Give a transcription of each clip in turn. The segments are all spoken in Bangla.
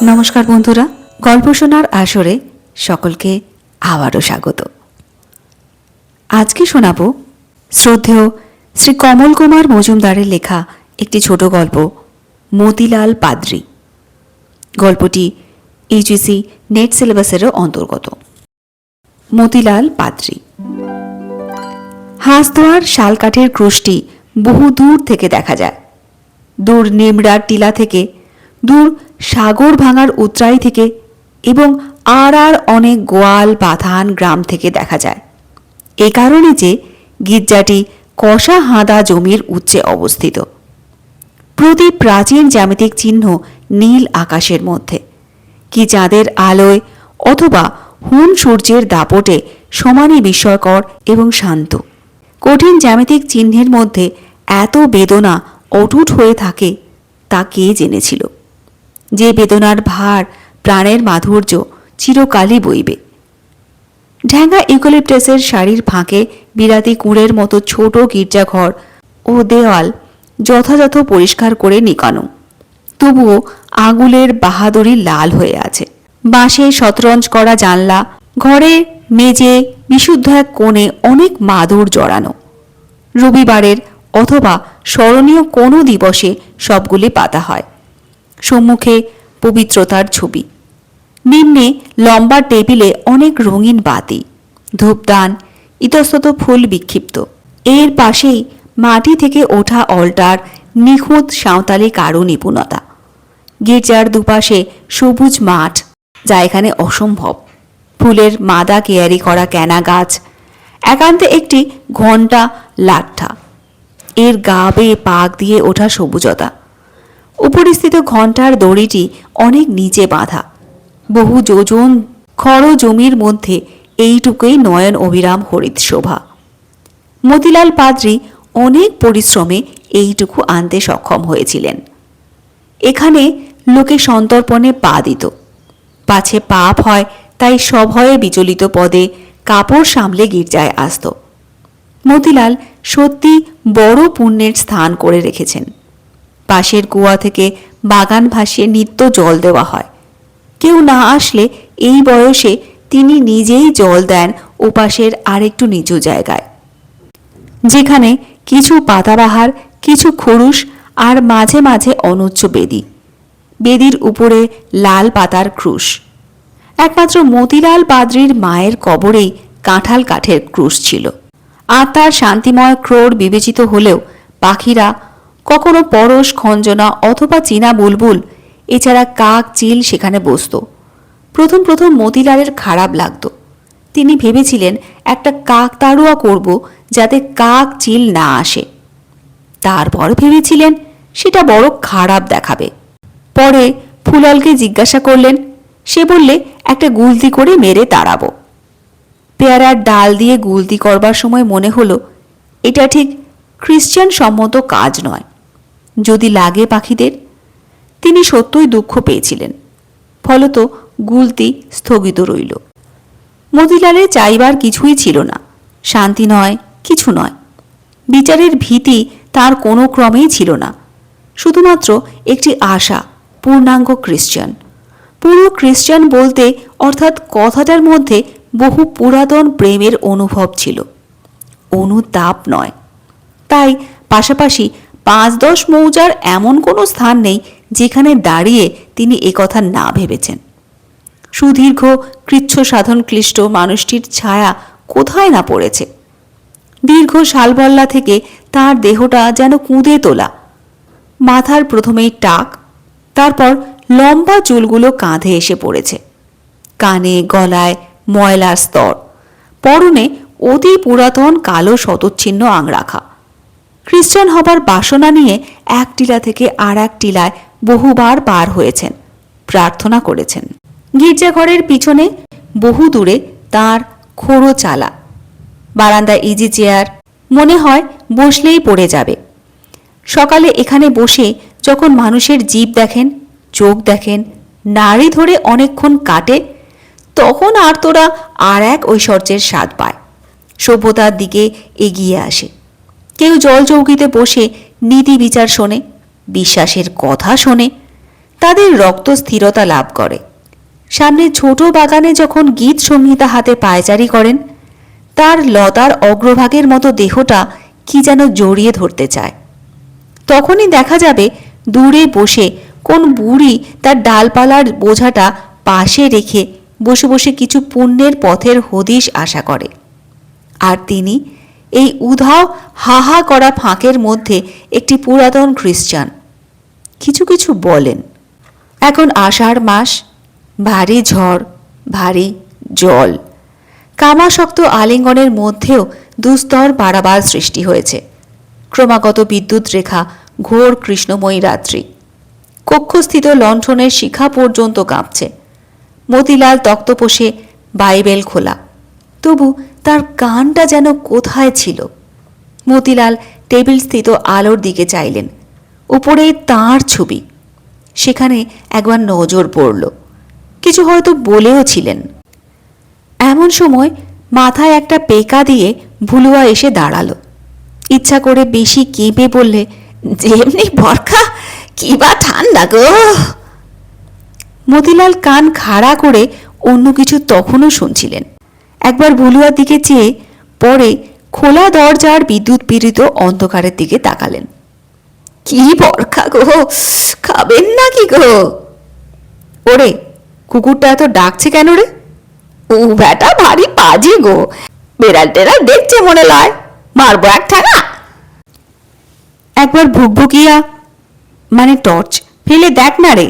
নমস্কার বন্ধুরা, গল্প শোনার আসরে সকলকে আবারও স্বাগত। আজকে শোনাব শ্রদ্ধেয় শ্রী কমল কুমার মজুমদারের লেখা একটি ছোট গল্প, মতিলাল পাদ্রী। গল্পটি ইউজিসি নেট সিলেবাসেরও অন্তর্গত। মতিলাল পাদ্রী। হাঁসদোয়ার শালকাঠের ক্রুশটি বহু দূর থেকে দেখা যায়। দূর নিমড়ার টিলা থেকে, দূর সাগর ভাঙার উতরাই থেকে এবং আর অনেক গোয়াল বাথান গ্রাম থেকে দেখা যায়। এ কারণে যে গির্জাটি কষা হাঁদা জমির উচ্চে অবস্থিত। প্রতি প্রাচীন জ্যামিতিক চিহ্ন নীল আকাশের মধ্যে, কি চাঁদের আলোয় অথবা হুন সূর্যের দাপটে সমানই বিস্ময়কর এবং শান্ত। কঠিন জ্যামিতিক চিহ্নের মধ্যে এত বেদনা অটুট হয়ে থাকে তা কে জেনেছিল? যে বেদনার ভার, প্রাণের মাধুর্য চিরকালই বইবে। ঢ্যাঙ্গা ইউক্যালিপটাসের শাড়ির ফাঁকে বিলাতি কুঁড়ের মতো ছোট গির্জাঘর ও দেওয়াল যথাযথ পরিষ্কার করে নিকানো, তবুও আঙুলের বাহাদুরি লাল হয়ে আছে। বাঁশে শতরঞ্জ করা জানলা, ঘরে মেজে বিশুদ্ধ এক কোণে অনেক মাদুর জড়ানো। রবিবারের অথবা স্মরণীয় কোনো দিবসে সবগুলি পাতা হয়। সম্মুখে পবিত্রতার ছবি, নিম্নে লম্বা টেবিলে অনেক রঙিন বাতি, ধূপদান, ইতস্তত ফুল বিক্ষিপ্ত। এর পাশেই মাটি থেকে ওঠা অল্টার, নিখুঁত সাঁওতালি কারু নিপুণতা। গির্জার দুপাশে সবুজ মাঠ, যা এখানে অসম্ভব। ফুলের মাদা কেয়ারি করা ক্যানা গাছ, একান্তে একটি ঘণ্টা লাঠা, এর গা বেয়ে পাক দিয়ে ওঠা সবুজতা। উপরিস্থিত ঘণ্টার দড়িটি অনেক নিচে বাঁধা। বহু যোজন খড় জমির মধ্যে এইটুকুই নয়ন অবিরাম হরিৎ শোভা। মতিলাল পাদ্রী অনেক পরিশ্রমে এইটুকু আনতে সক্ষম হয়েছিলেন। এখানে লোকে সন্তর্পণে পা দিত, পাছে পাপ হয় তাই সভয়ে বিচলিত পদে কাপড় সামলে গির্জায় আসত। মতিলাল সত্যি বড় পুণ্যের স্থান করে রেখেছেন। পাশের কুয়া থেকে বাগান ভাসিয়ে নিত্য জল দেওয়া হয়। কেউ না আসলে এই বয়সে তিনি নিজেই জল দেন ওপাশের আরেকটু নিচু জায়গায়, যেখানে কিছু পাতাবাহার, কিছু খরুশ আর মাঝে মাঝে অনুচ্চ বেদি। বেদির উপরে লাল পাতার ক্রুশ। একমাত্র মতিলাল পাদ্রীর মায়ের কবরেই কাঁঠাল কাঠের ক্রুশ ছিল। আত্মার শান্তিময় ক্রোড় বিবেচিত হলেও পাখিরা, কখনো পরশ, খঞ্জনা অথবা চীনা বুলবুল, এছাড়া কাক, চিল সেখানে বসত। প্রথম প্রথম মতিলালের খারাপ লাগত। তিনি ভেবেছিলেন একটা কাক তাড়ুয়া করব, যাতে কাক চিল না আসে। তারপর ভেবেছিলেন সেটা বড় খারাপ দেখাবে। পরে ফুলালকে জিজ্ঞাসা করলেন, সে বললে একটা গুলতি করে মেরে তাড়াবো। পেয়ারার ডাল দিয়ে গুলতি করবার সময় মনে হলো এটা ঠিক খ্রিস্টান সম্মত কাজ নয়। যদি লাগে পাখিদের। তিনি সত্যই দুঃখ পেয়েছিলেন। ফলত গুলতি স্থগিত রইল। মতিলালের চাইবার কিছুই ছিল না, শান্তি নয়, কিছু নয়। বিচারের ভীতি তার কোনো ক্রমেই ছিল না। শুধুমাত্র একটি আশা, পূর্ণাঙ্গ খ্রিস্টান। পুরো খ্রিস্টান বলতে অর্থাৎ কথাটার মধ্যে বহু পুরাতন প্রেমের অনুভব ছিল, অনুতাপ নয়। তাই পাশাপাশি ৫-১০ মৌজার এমন কোনো স্থান নেই যেখানে দাঁড়িয়ে তিনি একথা না ভেবেছেন। সুদীর্ঘ কৃচ্ছ সাধন ক্লিষ্ট মানুষটির ছায়া কোথায় না পড়েছে। দীর্ঘ শালবল্লা থেকে তার দেহটা যেন কুঁদে তোলা। মাথার প্রথমেই টাক, তারপর লম্বা চুলগুলো কাঁধে এসে পড়েছে। কানে গলায় ময়লার স্তর, পরনে অতি পুরাতন কালো শতচ্ছিন্ন আংরাখা। খ্রিস্টান হবার বাসনা নিয়ে এক টিলা থেকে আর এক টিলায় বহুবার পার হয়েছেন, প্রার্থনা করেছেন। গির্জাঘরের পিছনে বহু দূরে তাঁর খোড়ো চালা, বারান্দায় ইজি চেয়ার, মনে হয় বসলেই পড়ে যাবে। সকালে এখানে বসে যখন মানুষের জীব দেখেন, চোখ দেখেন, নাড়ি ধরে অনেকক্ষণ কাটে, তখন আর তোরা আর এক ঐশ্বর্যের স্বাদ পায়, সভ্যতার দিকে এগিয়ে আসে। কেউ জল চৌকিতে বসে নীতি বিচার শোনে, বিশ্বাসের কথা শোনে, তাদের রক্ত স্থিরতা লাভ করে। সামনে ছোট বাগানে যখন গীত সংহিতা হাতে পায়চারি করেন, তার লতার অগ্রভাগের মতো দেহটা কি যেন জড়িয়ে ধরতে চায়। তখনই দেখা যাবে দূরে বসে কোন বুড়ি তার ডালপালার বোঝাটা পাশে রেখে বসে বসে কিছু পুণ্যের পথের হদিশ আশা করে। আর তিনি এই উধাও হাহা করা ফাঁকের মধ্যে একটি পুরাতন খ্রিস্টান কিছু কিছু বলেন। এখন আষাঢ় মাস, ভারী ঝড়, ভারী জল, কামাশক্ত আলিঙ্গনের মধ্যেও দুস্তর পারাবার সৃষ্টি হয়েছে। ক্রমাগত বিদ্যুৎ রেখা, ঘোর কৃষ্ণময়ী রাত্রি, কক্ষস্থিত লণ্ঠনের শিখা পর্যন্ত কাঁপছে। মতিলাল তক্তপোষে, বাইবেল খোলা, তবু তার কানটা যেন কোথায় ছিল। মতিলাল টেবিল স্থিত আলোর দিকে চাইলেন। উপরে তাঁর ছবি, সেখানে একবার নজর পড়ল। কিছু হয়তো বলেও ছিলেন। এমন সময় মাথায় একটা পেকা দিয়ে ভুলুয়া এসে দাঁড়ালো। ইচ্ছা করে বেশি কেঁপে বললে, যেমনি বরখা, কি বা ঠান্ডা গো। মতিলাল কান খাড়া করে অন্য কিছু তখনও শুনছিলেন। একবার ভুলুয়ার দিকে চেয়ে পরে খোলা দরজার বিদ্যুৎ পীড়িত অন্ধকারের দিকে তাকালেন। কি বরখা গো, খাবেন না কি গো? ওরে, কুকুরটা এত ডাকছে কেন রে? ও ব্যাটা ভারী পাজি গো, বেড়াল টেরাল দেখছে মনে লয়, মারবো এক ঠাঙা। একবার ভুকভুকিয়া মানে টর্চ ফেলে দেখ না রে।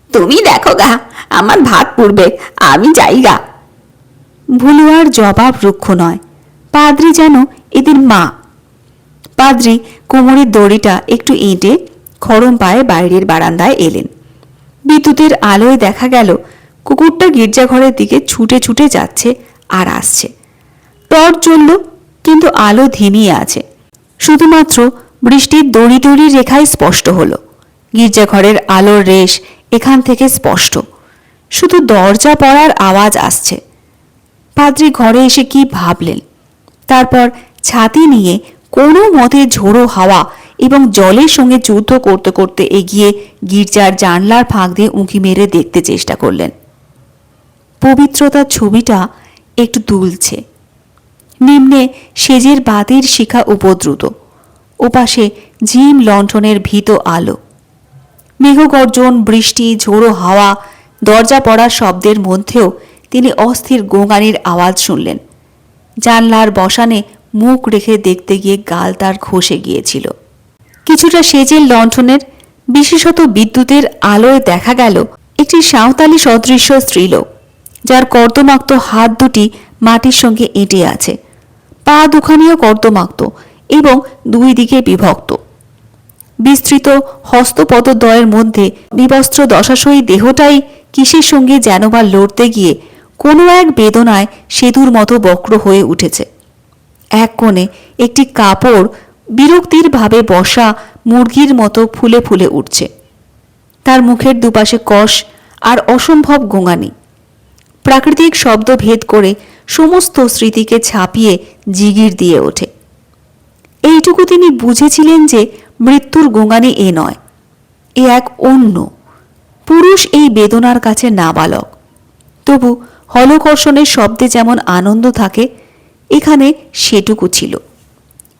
তুমি দেখো গা, আমার ভাত পুড়বে, আমি যাই গা। ভুলুয়ার জবাব রুক্ষ নয়। পাদ্রি যেন এদের মা। পাদ্রি কোমরের দড়িটা একটু এঁটে খড়ম পায়ে বাইরের বারান্দায় এলেন। বিদ্যুতের আলোয় দেখা গেল কুকুরটা গির্জাঘরের দিকে ছুটে ছুটে যাচ্ছে আর আসছে। টর্চ জ্বলল, কিন্তু আলো ধিমিয়ে আছে। শুধুমাত্র বৃষ্টির দড়ি দড়ি রেখাই স্পষ্ট হলো। গির্জাঘরের আলোর রেশ এখান থেকে স্পষ্ট, শুধু দরজা পড়ার আওয়াজ আসছে। পাদ্রি ঘরে এসে কি ভাবলেন। তারপর ছাতি নিয়ে কোনো মতে ঝোড়ো হাওয়া এবং জলের সঙ্গে যুদ্ধ করতে করতে এগিয়ে গির্জার জানলার ফাঁক দিয়ে উঁকি মেরে দেখতে চেষ্টা করলেন। পবিত্রতার ছবিটা একটু দুলছে। নিম্নে সেজের বাতির শিখা উপদ্রুত, ওপাশে ঝিম লণ্ঠনের ভীত আলো। মেঘগর্জন, বৃষ্টি, ঝোড়ো হাওয়া, দরজা পড়ার শব্দের মধ্যেও তিনি অস্থির গোঙানির আওয়াজ শুনলেন। জানলার বসানে মুখ রেখে দেখতে গিয়ে গাল তার ঘষে গিয়েছিল। কিছুটা সেজের লণ্ঠনের, বিশেষত বিদ্যুতের আলোয় দেখা গেল একটি সাঁওতালি সদৃশ্য স্ত্রীলোক, যার কর্দমাক্ত হাত দুটি মাটির সঙ্গে এঁটে আছে, পা দুখানিও কর্দমাক্ত এবং দুই দিকে বিভক্ত। বিস্তৃত হস্তপদদ্বয়ের মধ্যে বিবস্ত্র দশাশয়ী দেহটাই কিসের সঙ্গে যেন বা লড়তে গিয়ে কোনো এক বেদনায় সেতুর মতো বক্র হয়ে উঠেছে। এক কোণে একটি কাপড় বিরক্তির ভাবে বসা মুরগির মতো ফুলে ফুলে উঠছে। তার মুখের দুপাশে কষ আর অসম্ভব গোঙানি। প্রাকৃতিক শব্দ ভেদ করে সমস্ত স্মৃতিকে ছাপিয়ে জিগির দিয়ে ওঠে। এইটুকু তিনি বুঝেছিলেন যে মৃত্যুর গোঙানি এ নয়, এ এক অন্য পুরুষ। এই বেদনার কাছে নাবালক, তবু হলকর্ষণের শব্দে যেমন আনন্দ থাকে, এখানে সেটুকু ছিল।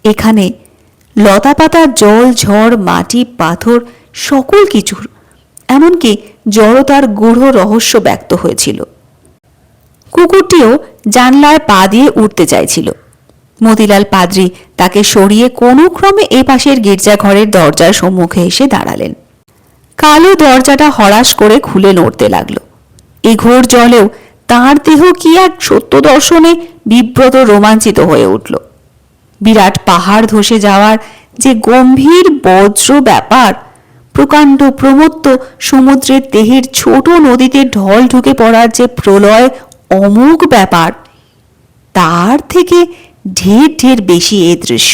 এখানে লতাপাতা, জল, ঝড়, মাটি, পাথর, সকল কিছুর, এমনকি জড়তার গূঢ় রহস্য ব্যক্ত হয়েছিল। কুকুরটিও জানলায় পা দিয়ে উঠতে চাইছিল। মতিলাল পাদ্রি তাকে সরিয়ে কোনো ক্রমে এ পাশের গির্জাঘরের দরজার সম্মুখে এসে দাঁড়ালেন। কালো দরজাটা হরাস করে খুলে নড়তে লাগলো। এই ঘোর জলেও তাঁর দেহ কি এক সত্য দর্শনে বিব্রত রোমাঞ্চিত হয়ে উঠল। বিরাট পাহাড় ধসে যাওয়ার যে গম্ভীর বজ্র ব্যাপার, প্রকাণ্ড প্রমত্ত সমুদ্রের দেহের ছোট নদীতে ঢল ঢুকে পড়ার যে প্রলয় অমোঘ ব্যাপার, তার থেকে ঢের ঢের বেশি এ দৃশ্য।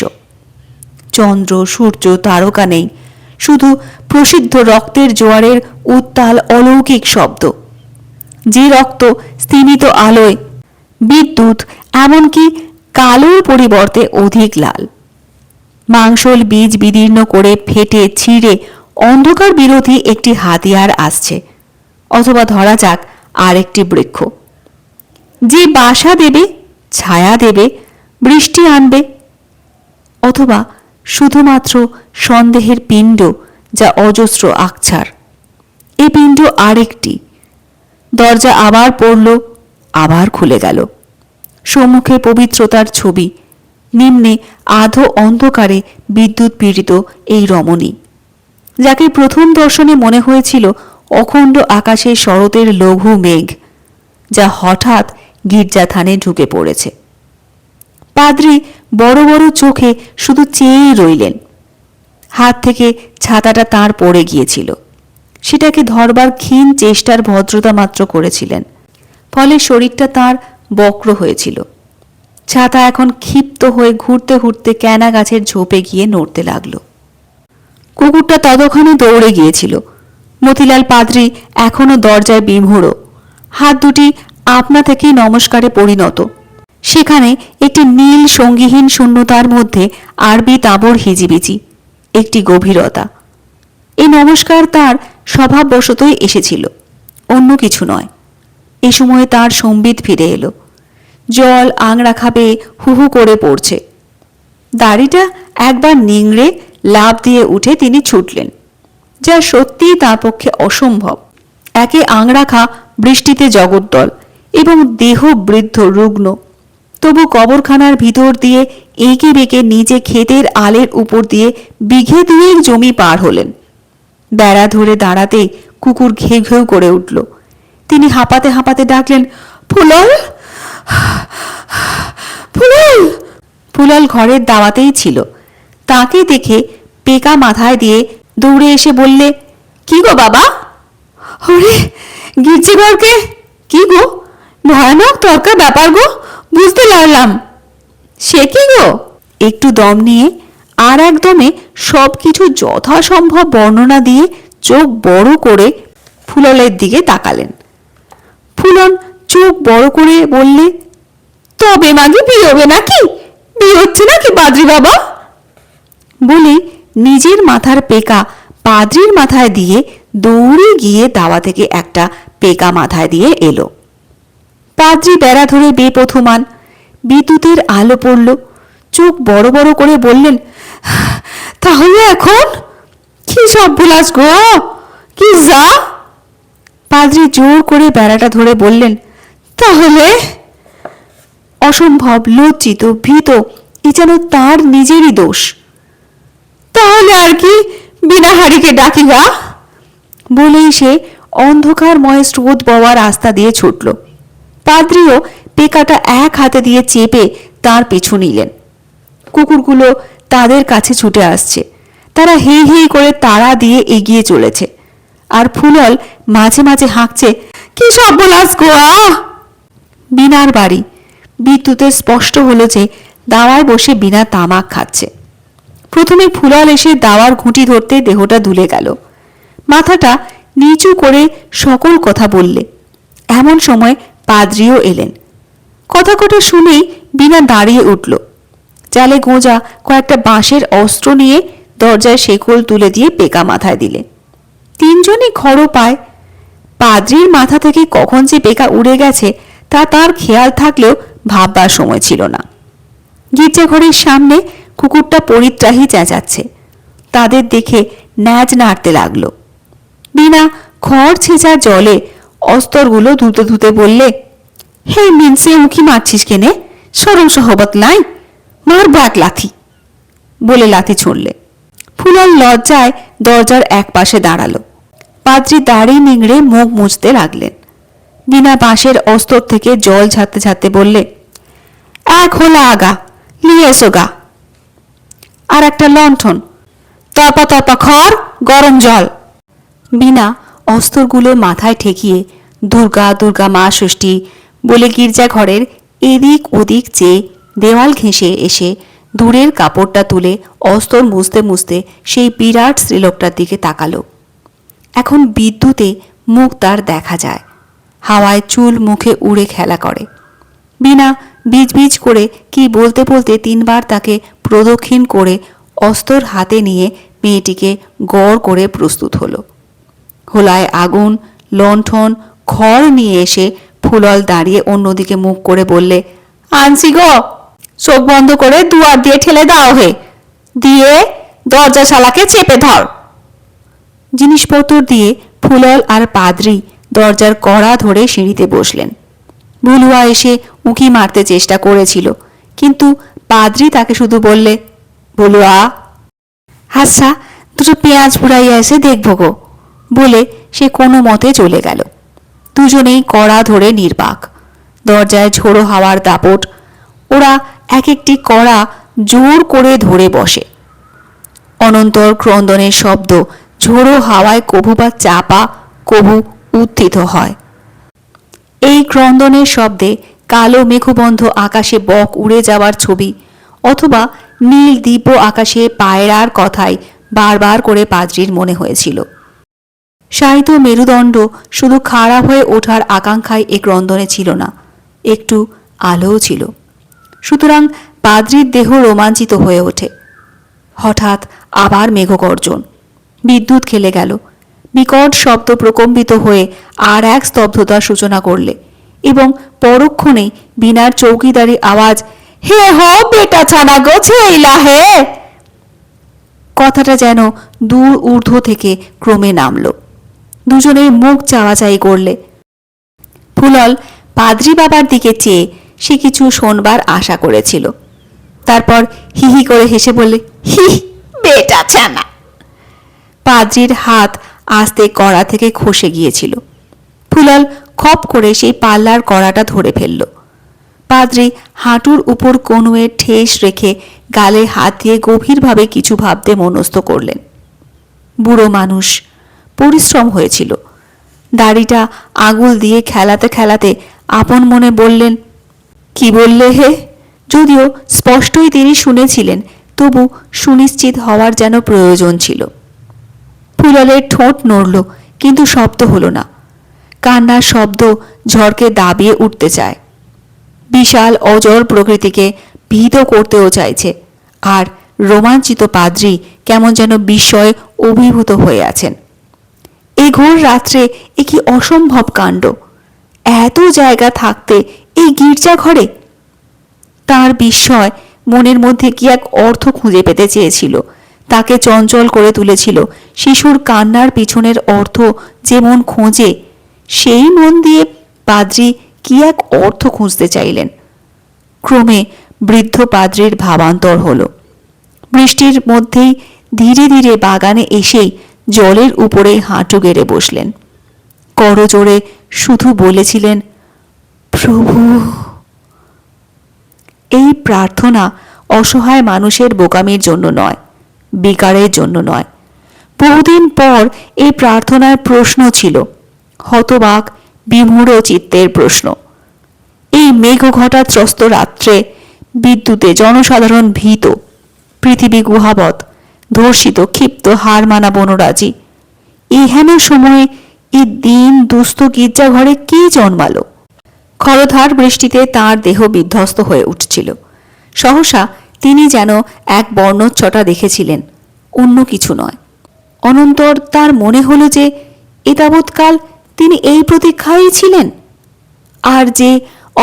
চন্দ্র, সূর্য, তারকা নেই, শুধু প্রসিদ্ধ রক্তের জোয়ারের উত্তাল অলৌকিক শব্দ। যে রক্ত স্তিমিত আলোয়, বিদ্যুৎ এমনকি কালোর পরিবর্তে অধিক লাল। মাংসল বীজ বিদীর্ণ করে ফেটে ছিঁড়ে অন্ধকার বিরোধী একটি হাতিয়ার আসছে, অথবা ধরা যাক আর একটি বৃক্ষ, যে বাসা দেবে, ছায়া দেবে, বৃষ্টি আনবে, অথবা শুধুমাত্র সন্দেহের পিণ্ড, যা অজস্র আকছার। এ পিণ্ড আরেকটি। দরজা আবার পড়ল, আবার খুলে গেল। সম্মুখে পবিত্রতার ছবি, নিম্নে আধো অন্ধকারে বিদ্যুৎ পীড়িত এই রমণী, যাকে প্রথম দর্শনে মনে হয়েছিল অখণ্ড আকাশে শরতের লঘু মেঘ, যা হঠাৎ গির্জাথানে ঢুকে পড়েছে। পাদ্রী বড় বড় চোখে শুধু চেয়েই রইলেন। হাত থেকে ছাতাটা তাঁর পড়ে গিয়েছিল, সেটাকে ধরবার ক্ষীণ চেষ্টার ভদ্রতা মাত্র করেছিলেন, ফলে শরীরটা তাঁর বক্র হয়েছিল। ছাতা এখন ক্ষিপ্ত হয়ে ঘুরতে ঘুরতে ক্যানা গাছের ঝোপে গিয়ে নড়তে লাগলো। কুকুরটা ততক্ষণে দৌড়ে গিয়েছিল। মতিলাল পাদ্রী এখনো দরজায় বিমূঢ়, হাত দুটি আপনা থেকেই নমস্কারে পরিণত। সেখানে একটি নীল সঙ্গীহীন শূন্যতার মধ্যে আরবি তাঁবুর হিজিবিজি, একটি গভীরতা। এই নমস্কার তার স্বভাববশতই এসেছিল, অন্য কিছু নয়। এ সময়ে তার সম্বিত ফিরে এলো। জল আংড়া খাবে হু হু করে পড়ছে। দাড়িটা একবার নিংড়ে লাফ দিয়ে উঠে তিনি ছুটলেন, যা সত্যিই তার পক্ষে অসম্ভব। একে আংড়াখা বৃষ্টিতে জগদ্দল এবং দেহ বৃদ্ধ রুগ্ন, তবু কবরখানার ভিতর দিয়ে এঁকে বেঁকে নিচে ক্ষেতের আলের উপর দিয়ে বিঘে দুয়েক জমি পার হলেন। বেড়া ধরে দাঁড়াতেই কুকুর ঘেউ ঘেউ করে উঠল। তিনি হাঁপাতে হাঁপাতে ডাকলেন, ফুলল, ফুলল। ফুলল ঘরের দাওয়াতেই ছিল। তাকে দেখে পেকা মাথায় দিয়ে দৌড়ে এসে বললে, কি গো বাবা? ওরে গির্জিঘরকে, কি গো, ভয়ানক তর্কা ব্যাপার গো, বুঝতে লাগলাম। সে কি গো? একটু দম নিয়ে আর একদমে সব কিছু যথাসম্ভব বর্ণনা দিয়ে চোখ বড় করে ফুললের দিকে তাকালেন। ফুলন চোখ বড় করে বললে, তবে মাগি বিয়ে হবে নাকি? বিয়ে হচ্ছে নাকি পাদ্রী বাবা? বলে নিজের মাথার পেকা পাদ্রীর মাথায় দিয়ে দৌড়ে গিয়ে দাওয়া থেকে একটা পেকা মাথায় দিয়ে এলো। পাদ্রী বেড়া ধরে বেপথমান। বিদ্যুতের আলো পড়ল। চোখ বড় বড় করে বললেন, তাহলে এখন কি সব বিলাস গো, কি যা? পাদ্রী জোর করে বেড়াটা ধরে বললেন, তাহলে? অসম্ভব লজ্জিত, ভীত, এ যেন তার নিজেরই দোষ। তাহলে আর কি, বিনা হাড়িকে ডাকি গা? বলেই সে অন্ধকারময় স্রোত বওয়া রাস্তা দিয়ে ছুটল। পাদ্রীও পেকাটা এক হাতে দিয়ে চেপে তার পিছু নিলেন। কুকুরগুলো তাদের কাছে ছুটে আসছে। তারা হেই হেই করে তাড়া দিয়ে এগিয়ে চলেছে। আর ফুলল মাঝে মাঝে হাঁকছে, কি সর্বনাশ গো। বিনার বাড়ি। বিদ্যুতের স্পষ্ট হলো যে দাওয়ায় বসে বিনা তামাক খাচ্ছে। প্রথমে ফুলল এসে দাওয়ার ঘুঁটি ধরতে দেহটা দুলে গেল। মাথাটা নিচু করে সকল কথা বললে। এমন সময় পাদ্রীও এলেন। কথা কটা শুনেই বিনা দাঁড়িয়ে উঠল। চালে গোঁজা কয়েকটা বাঁশের অস্ত্র নিয়ে দরজায় শেকল তুলে দিয়ে পেকা মাথায় দিলে। তিনজনই খড়ো পায়। পাদ্রীর মাথা থেকে কখন যে পেকা উড়ে গেছে তা তার খেয়াল থাকলেও ভাববার সময় ছিল না। গির্জাঘরের সামনে কুকুরটা পরিত্রাহী চেঁচাচ্ছে। তাদের দেখে ন্যাজ নাড়তে লাগলো। বিনা খড় ছেঁচা জলে অস্তরগুলো ধুতে ধুতে বললে, হে মিনসে উঁকি মারছিস কেনে? সরম সহবত নাই, মার ব্যাক লাথি। বলে লাথি ছুঁড়লে। ফুলল লজ্জায় দরজার এক পাশে দাঁড়ালো। পাদ্রী দাড়ি নিংড়ে মুখ মুছতে লাগলেন। বিনা বাঁশের অস্তর থেকে জল ঝাড়তে ঝাড়তে বললে, এক হোলা আগা নিয়ে এসো গা, আর একটা লণ্ঠন, তপা তপা খড়, গরম জল। বিনা অস্তরগুলো মাথায় ঠেকিয়ে দুর্গা দুর্গা মা ষষ্ঠী বলে গির্জাঘরের এদিক ওদিক চেয়ে দেওয়াল ঘেঁষে এসে দূরের কাপড়টা তুলে অস্তর মুছতে মুছতে সেই বিরাট স্ত্রীলোকটার দিকে তাকালো। এখন বিদ্যুতে মুখ তার দেখা যায়। হাওয়ায় চুল মুখে উড়ে খেলা করে। বিনা বিজ বিজ করে কি বলতে বলতে তিনবার তাকে প্রদক্ষিণ করে অস্তর হাতে নিয়ে মেয়েটিকে গড় করে প্রস্তুত হলো। হোলায় আগুন, লণ্ঠন, খড় নিয়ে এসে ফুলল দাঁড়িয়ে অন্যদিকে মুখ করে বললে, আনছি গো, চোখ বন্ধ করে দুয়ার দিয়ে ঠেলে দাও হে, দিয়ে দরজা শালাকে চেপে ধর। জিনিসপত্র দিয়ে ফুলল আর পাদ্রি দরজার কড়া ধরে সিঁড়িতে বসলেন। ভুলুয়া এসে উঁকি মারতে চেষ্টা করেছিল, কিন্তু পাদ্রি তাকে শুধু বললে, ভুলুয়া, আচ্ছা দুটো পেঁয়াজ পুড়াইয়া এসে দেখব গো, বলে সে কোনো মতে চলে গেল। দুজনেই কড়া ধরে নির্বাক। দরজায় ঝোড়ো হাওয়ার দাপট। ওরা এক একটি কড়া জোর করে ধরে বসে। অনন্তর ক্রন্দনের শব্দ ঝোড়ো হাওয়ায় কভু বা চাপা, কভু উত্থিত হয়। এই ক্রন্দনের শব্দে কালো মেঘবন্ধ আকাশে বক উড়ে যাওয়ার ছবি, অথবা নীল দিব্য আকাশে পায়রার কথাই বারবার করে পাদ্রির মনে হয়েছিল। সাহিত্য মেরুদণ্ড শুধু খারাপ হয়ে ওঠার আকাঙ্ক্ষায় এ ক্রন্দনে ছিল না, একটু আলোও ছিল। সুতরাং পাদ্রির দেহ রোমাঞ্চিত হয়ে ওঠে। হঠাৎ আবার মেঘগর্জন, বিদ্যুৎ খেলে গেল। বিকট শব্দ প্রকম্পিত হয়ে আর এক স্তব্ধতার সূচনা করলে, এবং পরক্ষণেই বিনার চৌকিদারি আওয়াজ, হে হো বেটা ছানা গো ছেইলা হে। কথাটা যেন দূর ঊর্ধ্ব থেকে ক্রমে নামল। দুজনেই মুখ চাওয়াচাই করলে। ফুলল পাদ্রি বাবার দিকে চেয়ে সে কিছু শোনবার আশা করেছিল। তারপর হিহি করে হেসে বললে, হি বেটা ছানা। পাদ্রির হাত আস্তে কড়া থেকে খসে গিয়েছিল। ফুলল খপ করে সেই পাল্লার কড়াটা ধরে ফেলল। পাদ্রি হাঁটুর উপর কনুয়ে ঠেস রেখে গালে হাত দিয়ে গভীরভাবে কিছু ভাবতে মনস্থ করলেন। বুড়ো মানুষ, পরিশ্রম হয়েছিল। দাড়িটা আঙুল দিয়ে খেলাতে খেলাতে আপন মনে বললেন, কি বললে হে? যদিও স্পষ্টই তিনি শুনেছিলেন, তবু সুনিশ্চিত হওয়ার যেন প্রয়োজন ছিল। ফুললের ঠোঁট নড়ল, কিন্তু শব্দ হলো না। কান্নার শব্দ ঝড়কে দাবিয়ে উঠতে চায়, বিশাল অজর প্রকৃতিকে ভীত করতেও চাইছে। আর রোমাঞ্চিত পাদ্রি কেমন যেন বিস্ময়ে অভিভূত হয়ে আছেন। এই ঘোর রাত্রে এ কি অসম্ভব কাণ্ড! এত জায়গা থাকতে এই গির্জা ঘরে! তার বিস্ময় মনের মধ্যে কি এক অর্থ খুঁজে পেতে চেয়েছিল, তাকে চঞ্চল করে তুলেছিল। শিশুর কান্নার পিছনের অর্থ যে মন খোঁজে, সেই মন দিয়ে পাদ্রি কি এক অর্থ খুঁজতে চাইলেন। ক্রমে বৃদ্ধ পাদ্রির ভাবান্তর হল। বৃষ্টির মধ্যেই ধীরে ধীরে বাগানে এসেই জলের উপরে হাঁটু গেড়ে বসলেন। করজোড়ে শুধু বলেছিলেন, প্রভু। এই প্রার্থনা অসহায় মানুষের বোকামির জন্য নয়, বিকারের জন্য নয়। বহুদিন পর এই প্রার্থনার প্রশ্ন ছিল, হতবাক বিমূঢ় চিত্তের প্রশ্ন। এই মেঘঘটা ত্রস্ত রাত্রে, বিদ্যুতে জনসাধারণ ভীত, পৃথিবী গুহাবৎ, ধর্ষিত ক্ষিপ্ত হার মানা বনরাজি, এহেন সময়ে এই দিন দুস্থ গির্জাঘরে কে জন্মালো? খরধার বৃষ্টিতে তাঁর দেহ বিধ্বস্ত হয়ে উঠছিল। সহসা তিনি যেন এক বর্ণচ্ছটা দেখেছিলেন, অন্য কিছু নয়। অনন্তর তার মনে হলো যে এতাবৎকাল তিনি এই প্রতীক্ষায় ছিলেন, আর যে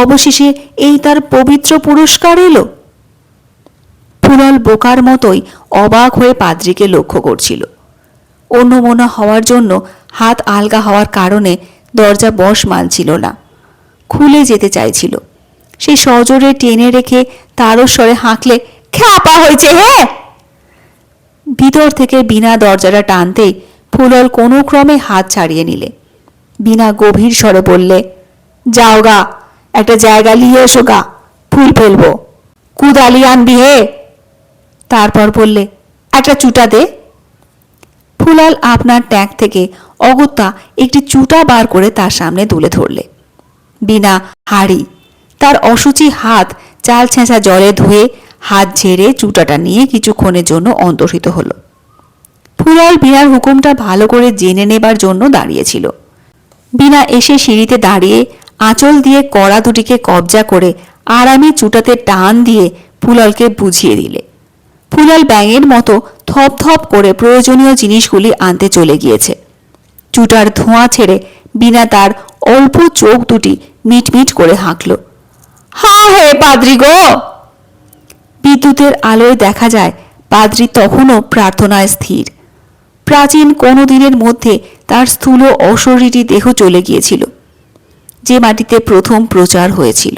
অবশেষে এই তার পবিত্র পুরস্কার এলো। ফুলল বোকার মতোই অবাক হয়ে পাদ্রিকে লক্ষ্য করছিল। অন্যমনা হওয়ার জন্য হাত আলগা হওয়ার কারণে দরজা বশ মানছিল না, খুলে যেতে চাইছিল। সে সজোরে টেনে রেখে তারস্বরে হাঁকলে, খ্যাপা হয়েছে হে। ভিতর থেকে বিনা দরজাটা টানতেই ফুলল কোনো ক্রমে হাত ছাড়িয়ে নিলে। বিনা গভীর স্বরে বললে, যাও গা, একটা জায়গা নিয়ে এসো গা, ফুল ফেলবো। কুদালি আনবি হে। তারপর বললে, একটা চুটা দে। ফুলল আপনার ট্যাঙ্ক থেকে অগত্যা একটি চুটা বার করে তার সামনে তুলে ধরলে। বিনা হাড়ি, তার অসুচি হাত চাল ছেঁচা জলে ধুয়ে হাত ঝেড়ে চুটাটা নিয়ে কিছুক্ষণের জন্য অন্তর্হিত হলো। ফুলল বিনার হুকুমটা ভালো করে জেনে নেবার জন্য দাঁড়িয়েছিল। বিনা এসে সিঁড়িতে দাঁড়িয়ে আঁচল দিয়ে কড়া দুটিকে কবজা করে আরামে চুটাতে টান দিয়ে ফুললকে বুঝিয়ে দিলে। ফুলল ব্যাঙের মতো থপ থপ করে প্রয়োজনীয় জিনিসগুলি আনতে চলে গিয়েছে। চুটার ধোঁয়া ছেড়ে বিনা তার অল্প চোখ দুটি মিটমিট করে হাঁকল। হা হে পাদ্রি গো! বিদ্যুতের আলোয় দেখা যায় পাদ্রি তখনও প্রার্থনায় স্থির। প্রাচীন কোনো দিনের মধ্যে তার স্থূল অশরীরী দেহ চলে গিয়েছিল, যে মাটিতে প্রথম প্রচার হয়েছিল।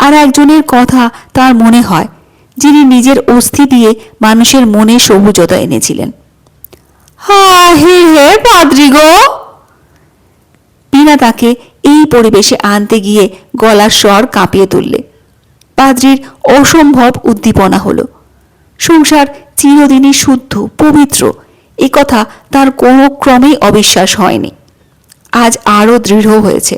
আর একজনের কথা তার মনে হয়, যিনি নিজের অস্থি দিয়ে মানুষের মনে সবুজতা এনেছিলেন। হা হে হে পাদ্রি গো! বিনা তাকে এই পরিবেশে আনতে গিয়ে গলার স্বর কাঁপিয়ে তুললে। পাদ্রির অসম্ভব উদ্দীপনা হলো। সংসার চিরদিনই শুদ্ধ পবিত্র, এ কথা তার কোনো ক্রমেই অবিশ্বাস হয়নি। আজ আরও দৃঢ় হয়েছে।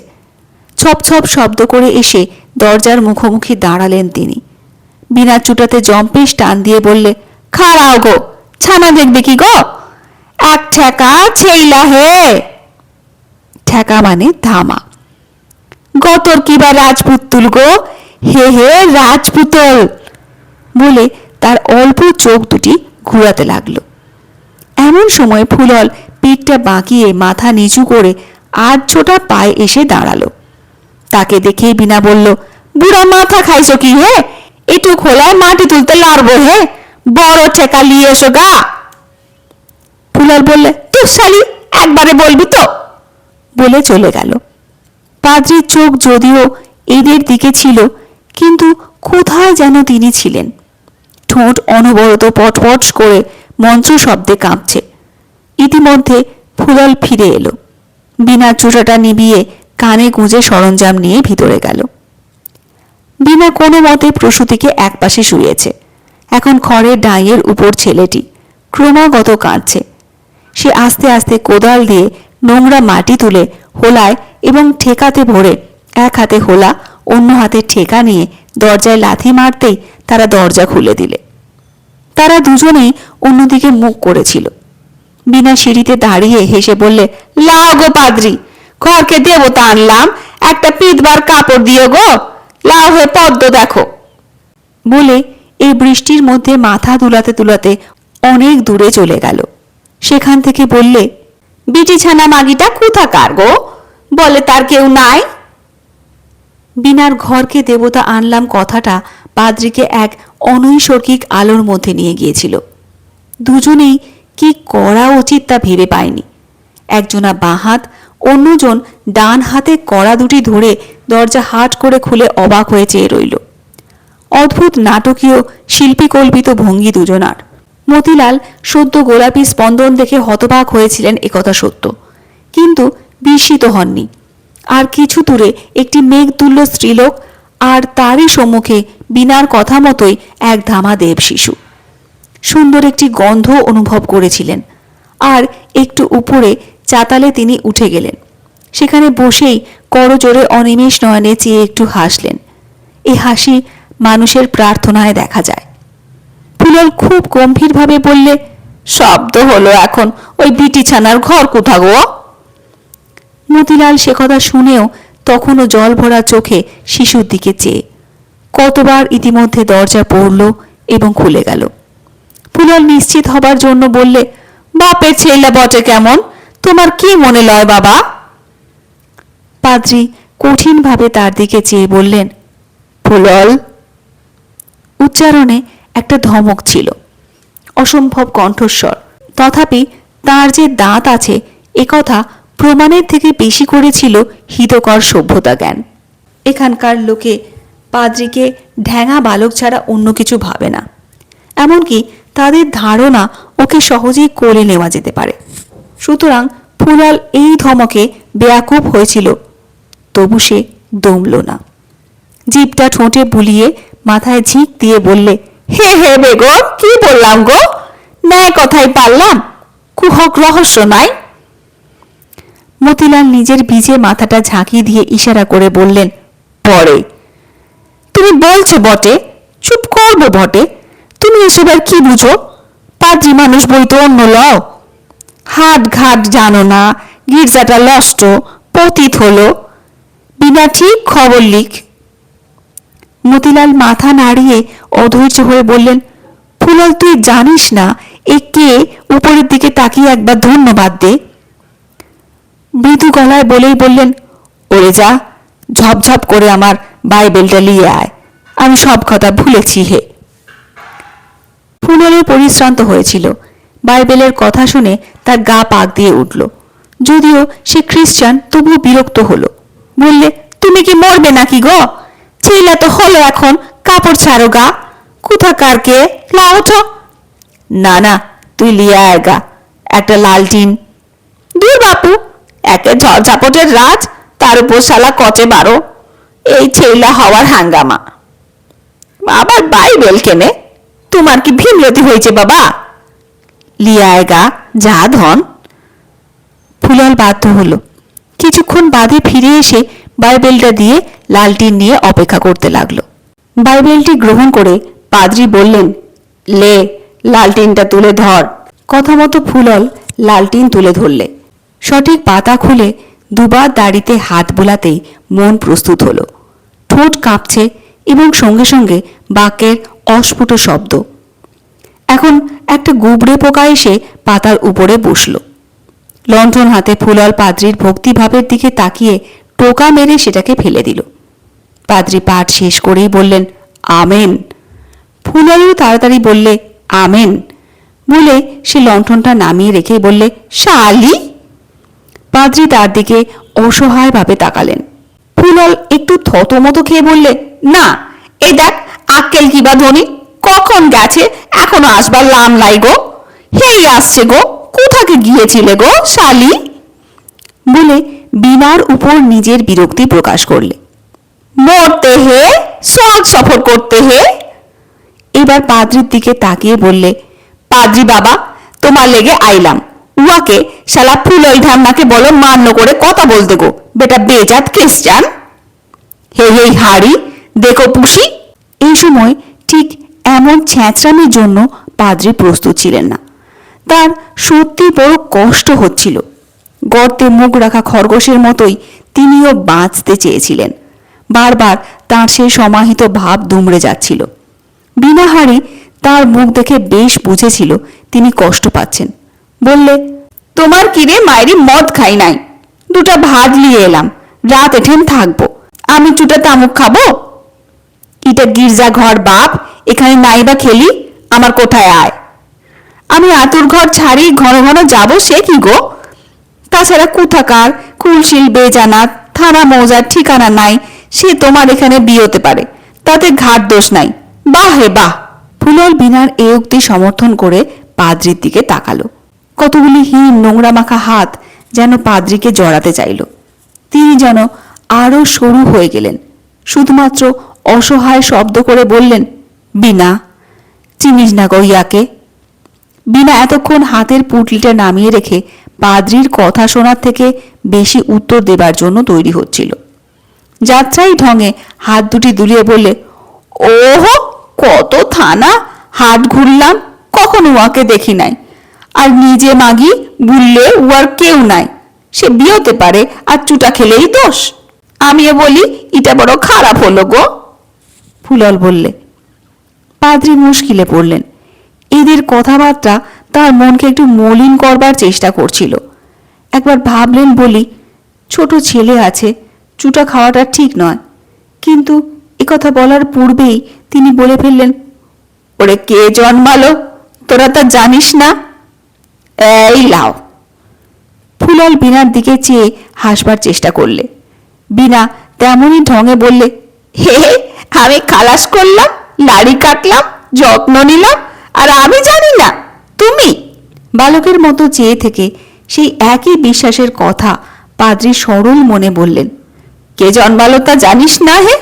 ছপ ছপ শব্দ করে এসে দরজার মুখোমুখি দাঁড়ালেন তিনি। বিনা চুটাতে জম্পেশ টান দিয়ে বললে, খাড়াও গো, ছানা দেখবে কি গো? এক ঠেকা ছেইলা হে। ঠেকা মানে ধামা। গতর কিবা রাজপুতুল গো, হে হে রাজপুতল বলে তার অল্প চোখ দুটি ঘুরাতে লাগলো। এমন সময় ফুলল পিঠটা বাঁকিয়ে মাথা নিচু করে 8 পায়ে এসে দাঁড়ালো। তাকে দেখেই বিনা বলল, বুড়া মাথা খাইছো কি হে? একটু খোলায় মাটি তুলতে লারবো হে, বড় ঠেকা নিয়ে এসো গা। ফুলাল বললে, তুই শালি একবারে বলবি তো, বলে চলে গেল। পাদ্রির চোখ যদিও এদের দিকে ছিল, কিন্তু কোথায় যেন তিনি ছিলেন। ঠোঁট অনবরত পটপট করে মন্ত্র শব্দে কাঁপছে। ইতিমধ্যে ফুলাল ফিরে এলো। বিনা চুটাটা নিবিয়ে কানে গুঁজে সরঞ্জাম নিয়ে ভিতরে গেল। বিনা কোনো মতে প্রসূতিকে একপাশে শুয়েছে। এখন খড়ের ডাইয়ের উপর ছেলেটি ক্রমাগত কাঁদছে। সে আস্তে আস্তে কোদাল দিয়ে নোংরা মাটি তুলে হোলায় এবং ঠেকাতে ভরে এক হাতে হোলা অন্য হাতে ঠেকা নিয়ে দরজায় লাথি মারতেই তারা দরজা খুলে দিলে। তারা দুজনেই অন্যদিকে মুখ করেছিল। বিনা সিঁড়িতে দাঁড়িয়ে হেসে বললে, লাও গো পাদ্রি, ঘরকে দেবতা আনলাম, একটা পিতবার কাপড় দিও গো, লাও হে পদ্ম দেখো। বলে এই বৃষ্টির মধ্যে মাথা দুলাতে দুলাতে অনেক দূরে চলে গেল। সেখান থেকে বললে, বিটি ছানা মাগিটা কোথাকার গো, বলে তার কেউ নাই? বিনার ঘরকে দেবতা আনলাম কথাটা পাদ্রিকে এক অনৈসর্গিক আলোর মধ্যে নিয়ে গিয়েছিল। দুজনেই কি করা উচিত তা ভেবে পায়নি। একজনা বাঁ হাত, অন্যজন ডান হাতে কড়া দুটি ধরে দরজা হাট করে খুলে অবাক হয়ে চেয়ে রইল। অদ্ভুত নাটকীয় শিল্পীকল্পিত ভঙ্গি দুজনার। মতিলাল সদ্য গোলাপি স্পন্দন দেখে হতবাক হয়েছিলেন, একথা সত্য, কিন্তু বিস্মিত হননি। আর কিছু দূরে একটি মেঘতুল্য স্ত্রীলোক, আর তারই সম্মুখে বিনার কথা মতোই এক ধামা দেব শিশু। সুন্দর একটি গন্ধ অনুভব করেছিলেন। আর একটু উপরে চাতালে তিনি উঠে গেলেন। সেখানে বসেই করজোরে অনিমেষ নয়নে চেয়ে একটু হাসলেন। এই হাসি মানুষের প্রার্থনায় দেখা যায়। ফুলল খুব গম্ভীরভাবে বললে, শব্দ হলো এখন, ওই বিটিছানার ঘর কোথা গো? মতিলাল সে কথা শুনেও তখনও জল ভরা চোখে শিশুর দিকে চেয়ে কতবার ইতিমধ্যে দরজা পড়ল এবং খুলে গেল। ফুলল নিশ্চিত হবার জন্য বললে, বাপের ছেলে বটে কেমন, তোমার কি মনে লয় বাবা? পাদ্রি কঠিনভাবে তার দিকে চেয়ে বললেন, ফুলল। উচ্চারণে একটা ধমক ছিল, অসম্ভব কণ্ঠস্বর। তথাপি তার যে দাঁত আছে একথা প্রমাণের থেকে বেশি করেছিল হিতকর সভ্যতা জ্ঞান। এখানকার লোকে পাদ্রিকে ঢ্যাঙা বালক ছাড়া অন্য কিছু ভাবে না। এমনকি তাদের ধারণা ওকে সহজেই কোলে নেওয়া যেতে পারে। সুতরাং ফুলাল এই ধমকে বেয়াকুব হয়েছিল, তবু সে দমল না। জিভটা ঠোঁটে বুলিয়ে মাথায় ঝিঁক দিয়ে বললে, হে হে বেগো, কি বললাম গো, ন্যায় কথাই পারলাম, কুহক রহস্য নাই। মতিলাল নিজের ভিজে মাথাটা ঝাঁকি দিয়ে ইশারা করে বললেন, পরে তুমি বলছো বটে, চুপ করবো বটে, তুমি এসবের কি বুঝো? পাদ্রী মানুষ বই তো অন্য লও, হাট ঘাট জানো না, গির্জাটা নষ্ট, পতিত হলো, বিনা ঠিক খবর লিখ। মতিলাল মাথা নাড়িয়ে অধৈর্য হয়ে বললেন, ফুলল তুই জানিস না এ কে উপরের দিকে তাকিয়ে একবার ধন্যবাদ দে। মৃদু গলায় বলেই বললেন, ওরে যা, ঝপঝপ করে আমার বাইবেলটা নিয়ে আয়, আমি সব কথা ভুলেছি হে। ফুললের পরিশ্রান্ত হয়েছিল। বাইবেলের কথা শুনে তার গা পাক দিয়ে উঠল। যদিও সে খ্রিস্টান, তবুও বিরক্ত হলো। বললে, তুমি কি মরবে নাকি গো? ছেলে তো হলো এখন, কাপড় ছাড়ো গা। কোথাকার কে, লাও ওঠো। না না, তুই লিয়ে আয় গা একটা লালটিন। দূর বাপু, একে ঝড়ঝাপটের রাজ, তার উপর শালা কচে বারো, এই ছেলা হওয়ার হাঙ্গামা। আবার বাইবেল কেনে? তোমার কি ভিমরতি হয়েছে বাবা? লিয়ে আয় গা, যা ধন। ফুলল বাধ্য হলো। কিছুক্ষণ বাদে ফিরে এসে বাইবেলটা দিয়ে লালটিন নিয়ে অপেক্ষা করতে লাগলো। বাইবেলটি গ্রহণ করে পাদ্রী বললেন, লে, লালটিনটা তুলে ধর। কথা মতো ফুলল লালটিন তুলে ধরলে। সঠিক পাতা খুলে দুবার দাড়িতে হাত বোলাতেই মন প্রস্তুত হলো। ঠোঁট কাঁপছে এবং সঙ্গে সঙ্গে বাক্যের অস্ফুট শব্দ। এখন একটা গুবড়ে পোকা এসে পাতার উপরে বসল। লণ্ঠন হাতে ফুলল পাদ্রির ভক্তিভাবের দিকে তাকিয়ে টোকা মেরে সেটাকে ফেলে দিল। পাদ্রী পাঠ শেষ করেই বললেন, আমেন। ফুললও তাড়াতাড়ি বললে, আমেন। বলে সে লণ্ঠনটা নামিয়ে রেখে বললে, শালি। পাদ্রী তার দিকে অসহায়ভাবে তাকালেন। ফুলল একটু থতমতো খেয়ে বললে, না, এই দেখ আক্কেল কিবা ধনী, কখন গেছে এখনো আসবার লাম নাই গো। হেই আসছে গো, কোথাকে গিয়েছিলে গো শালি? বলে বিনার উপর নিজের বিরক্তি প্রকাশ করলে। মরতে হে, স্বর্গ সফর করতে হে। এবার পাদ্রির দিকে তাকিয়ে বললে, পাদ্রি বাবা, তোমার লেগে আইলাম। উহাকে শালা ফুলল ধান্নাকে বলো মান্য করে কথা বলতে গো, বেটা বেজাত খ্রিস্টান। হে হে হাড়ি, দেখো পুষি। এই সময় ঠিক এমন ছ্যাঁচড়ামির জন্য পাদ্রী প্রস্তুত ছিলেন না। তার সত্যি বড় কষ্ট হচ্ছিল। গর্তে মুখ রাখা খরগোশের মতোই তিনিও বাঁচতে চেয়েছিলেন। বারবার তার সেই সমাহিত ভাব দুমড়ে যাচ্ছিল। বিনা হাড়ি তার মুখ দেখে বেশ বুঝেছিল তিনি কষ্ট পাচ্ছেন। বললে, তোমার কিরে মায়েরি, মদ খাই নাই, দুটা ভাত নিয়ে এলাম, রাত এঠেন থাকবো, আমি চুটা তামুক খাবো? এটা গির্জা ঘর বাপ, এখানে নাই বা খেলি, আমার কোথায় আয়? আমি আতুর ঘর ছাড়ি ঘন ঘন যাব সে কি গো? তাছাড়া কোথাকার কুলশিল বেজানা, থানা মৌজার ঠিকানা নাই, সে তোমার এখানে বিয়েতে পারে, তাতে ঘাট দোষ নাই। বাহ হে বাহ। ফুলল বিনার এ উক্তি সমর্থন করে পাদ্রির দিকে তাকালো। কতগুলি হীন নোংরা মাখা হাত যেন পাদ্রিকে জড়াতে চাইল। তিনি যেন আরো সরু হয়ে গেলেন। শুধুমাত্র অসহায় শব্দ করে বললেন, বিনা, চিনিস না গো ইয়াকে? বিনা এতক্ষণ হাতের পুটলিটা নামিয়ে রেখে পাদ্রির কথা শোনার থেকে বেশি উত্তর দেবার জন্য তৈরি হচ্ছিল। যাত্রাই ঢঙে হাত দুটি দুলিয়ে বললে, ওহো, কত থানা হাট ঘুরলাম, কখনো উহাকে দেখি নাই। আর নিজে মাগি বুললে উহার কেউ নাই, সে বিয়েতে পারে আর চুটা খেলেই দোষ। আমিও বলি এটা বড় খারাপ হলো গো। ফুলল বললে। পাদ্রী মুশকিলে পড়লেন। এদের কথাবার্তা তার মনকে একটু মলিন করবার চেষ্টা করছিল। একবার ভাবলেন বলি, ছোট ছেলে আছে, চুটা খাওয়াটা ঠিক নয়। কিন্তু একথা বলার পূর্বেই তিনি বলে ফেললেন, ওরে কে জন্মালো, তোরা তা জানিস না? এই লাও। ফুলল বিনার দিকে চেয়ে হাসবার চেষ্টা করলে। বিনা তেমনই ঢঙে বললে, হে, আমি খালাস করলাম, লাড়ি কাটলাম, যত্ন নিলাম, আর আমি জানি না? তুমি? বালকের মতো চেয়ে থেকে সেই একই বিশ্বাসের কথা পাদ্রী সরল মনে বললেন, কে জন্মালো তা জানিস না হে?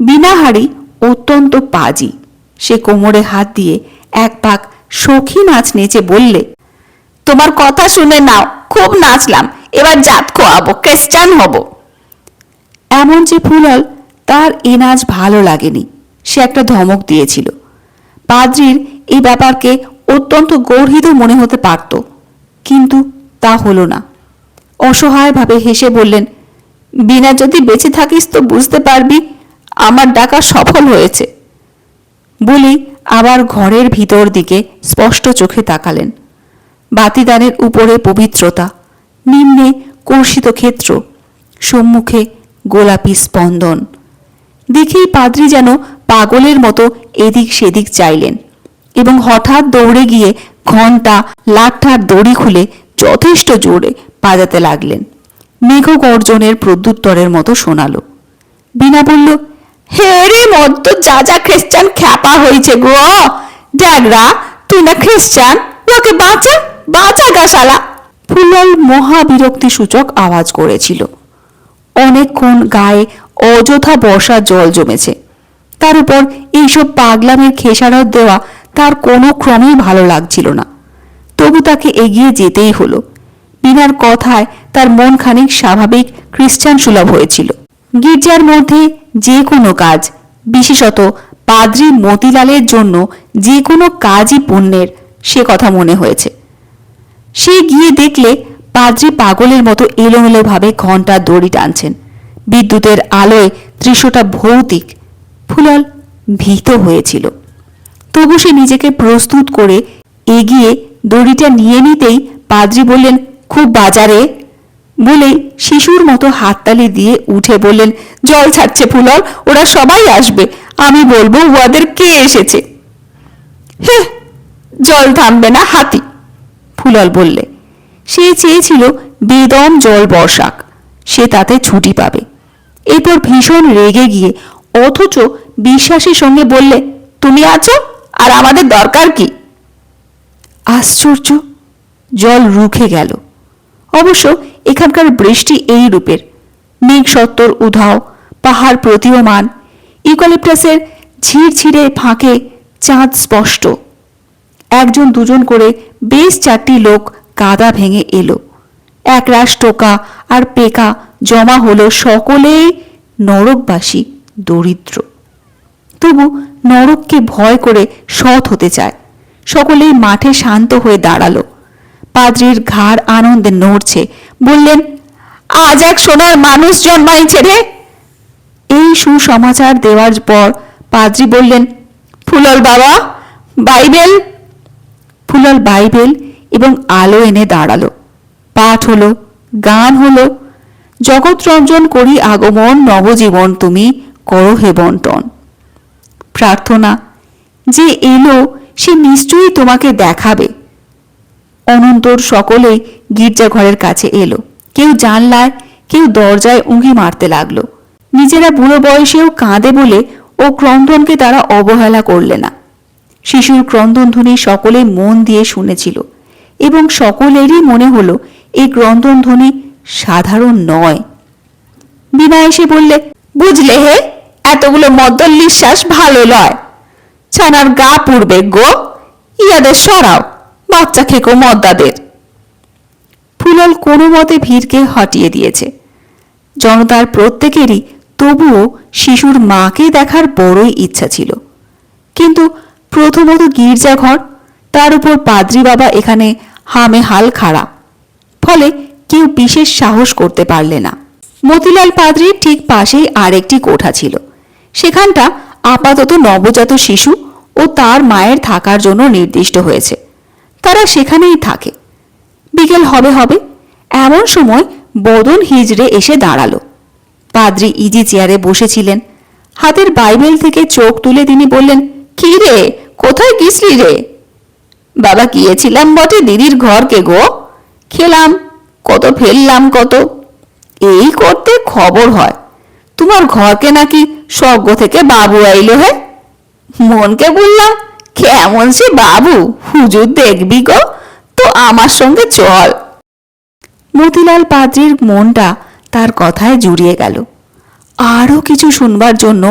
বিনা হাড়ি অত্যন্ত পাজি। সে কোমরে হাত দিয়ে এক পাক সখী নাচ নেচে বললে, তোমার কথা শুনে নাও, খুব নাচলাম, এবার জাত খোয়াবো, খ্রিস্টান হব। এমন যে ফুলল তার এ নাচ ভালো লাগেনি, সে একটা ধমক দিয়েছিল। পাদ্রির এই ব্যাপারকে অত্যন্ত গর্হিত মনে হতে পারত, কিন্তু তা হলো না। অসহায়ভাবে হেসে বললেন, বিনা যদি বেঁচে থাকিস তো বুঝতে পারবি আমার ডাকা সফল হয়েছে। বলেই আবার ঘরের ভিতর দিকে স্পষ্ট চোখে তাকালেন। বাতিদানের উপরে পবিত্রতা, নিম্নে কর্ষিত ক্ষেত্র, সম্মুখে গোলাপি স্পন্দন। দেখেই পাদ্রী যেন পাগলের মতো এদিক সেদিক চাইলেন এবং হঠাৎ দৌড়ে গিয়ে ঘণ্টা লাঠার দড়ি খুলে যথেষ্ট জোরে বাজাতে লাগলেন। মেঘ গর্জনের প্রত্যুত্তরের মতো শোনালো। বিনা বলল, হে রে মদ্য যা যা খ্রিস্টান খ্যাপা হয়েছে গো, ড্যাগরা তুই না খ্রিস্টান, ওকে বাঁচা বাঁচা গাশালা। ফুলল মহাবিরক্তি সূচক আওয়াজ করেছিল। অনেকক্ষণ গায়ে অযথা বর্ষা জল জমেছে, তার উপর এইসব পাগলামের খেসারত দেওয়া তার কোনো ক্রমেই ভালো লাগছিল না। তবু তাকে এগিয়ে যেতেই হলো। বিনার কথায় তার মন খানিক স্বাভাবিক খ্রিস্টান সুলভ হয়েছিল। গির্জার মধ্যে যে কোনো কাজ, বিশেষত পাদ্রী মতিলালের জন্য যে কোনো কাজই পুণ্যের, সে কথা মনে হয়েছে। সে গিয়ে দেখলে পাদ্রী পাগলের মতো এলোমেলোভাবে ঘণ্টার দড়ি টানছেন। বিদ্যুতের আলোয় দৃশ্যটা ভৌতিক। ফুলল ভীত হয়েছিল। তবু সে নিজেকে প্রস্তুত করে এগিয়ে দড়িটা নিয়ে নিতেই পাদ্রী বললেন, খুব বাজারে বলেই শিশুর মতো হাততালি দিয়ে উঠে বললেন, জল ছাড়ছে ফুলল, ওরা সবাই আসবে, আমি বলবো ওদের কে এসেছে। হে, জল থামবে না হাতি, ফুলল বললে। সে চেয়েছিল বেদম জল বর্ষাক, সে তাতে ছুটি পাবে। এরপর ভীষণ রেগে গিয়ে অথচ বিশ্বাসের সঙ্গে বললে, তুমি আছো আর আমাদের দরকার কি? আশ্চর্য, জল রুখে গেল। অবশ্য এখানকার বৃষ্টি এই রূপের, মেঘ সত্তর উধাও, পাহাড় প্রতীয়মান, ইউক্যালিপটাসের ঝিরঝিরে ফাঁকে চাঁদ স্পষ্ট। একজন দুজন করে বেশ 4টি লোক কাদা ভেঙে এলো। একরাশ টোকা আর পেকা জমা হলো, সকলেই নরকবাসী, দরিদ্র। তবু নরককে ভয় করে সৎ হতে চায়। সকলেই মাঠে শান্ত হয়ে দাঁড়ালো। পাদ্রীর ঘাড় আনন্দে নড়ছে। বললেন, আজ এক সোনার মানুষ জন্মাইছে রে। এই সুসমাচার দেওয়ার পর পাদ্রী বললেন, ফুলল বাবা, বাইবেল। ফুলল বাইবেল এবং আলো এনে দাঁড়ালো। পাঠ হলো, গান হলো। জগৎ রঞ্জন করি আগমন, নবজীবন তুমি করো হে বন্টন। প্রার্থনা, যে এলো সে নিশ্চয়ই তোমাকে দেখাবে। অনন্তর সকলেই গির্জাঘরের কাছে এলো। কেউ জানলায়, কেউ দরজায় উঁকি মারতে লাগলো। নিজেরা বুড়ো বয়সেও কাঁদে বলে ও ক্রন্দনকে তারা অবহেলা করলে না। শিশুর ক্রন্দনধ্বনি সকলে মন দিয়ে শুনেছিল এবং সকলেরই মনে হলো এই ক্রন্দনধ্বনি সাধারণ নয়। বিনা এসে বললে, বুঝলে হে, এতগুলো মদ্দল নিঃশ্বাস ভালো লয়, ছানার গা পুড়বে গো, ইয়াদের সরাও, বাচ্চা খেকো মদ্দাদের। ফুলল কোনো মতে ভিড়কে হটিয়ে দিয়েছে। জনতার প্রত্যেকেরই তবুও শিশুর মাকে দেখার বড়ই ইচ্ছা ছিল। কিন্তু প্রথমত গির্জাঘর, তার উপর পাদ্রী বাবা এখানে হামে হাল খাড়া, ফলে কেউ বিশেষ সাহস করতে পারলে না। মতিলাল পাদ্রীর ঠিক পাশেই আরেকটি কোঠা ছিল। সেখানটা আপাতত নবজাত শিশু ও তার মায়ের থাকার জন্য নির্দিষ্ট হয়েছে। তারা সেখানেই থাকে। বিকেল হবে হবে এমন সময় বদন হিজড়ে এসে দাঁড়ালো। পাদ্রী ইজি চেয়ারে বসেছিলেন। হাতের বাইবেল থেকে চোখ তুলে তিনি বললেন, কি রে, কোথায় গিয়েছিলি রে? বাবা, গিয়েছিলাম বটে দিদির ঘরকে গো, খেলাম কত, ফেললাম কত, এই করতে খবর হয় তোমার ঘরকে নাকি স্বর্গ থেকে বাবু আইলো। হে, মনকে বললাম, কেমন সে বাবু, হুজুর দেখবি গো, তো আমার সঙ্গে চল। মতিলাল পাদ্রীর মনটা তার কথায় জুড়িয়ে গেল। আরও কিছু শুনবার জন্য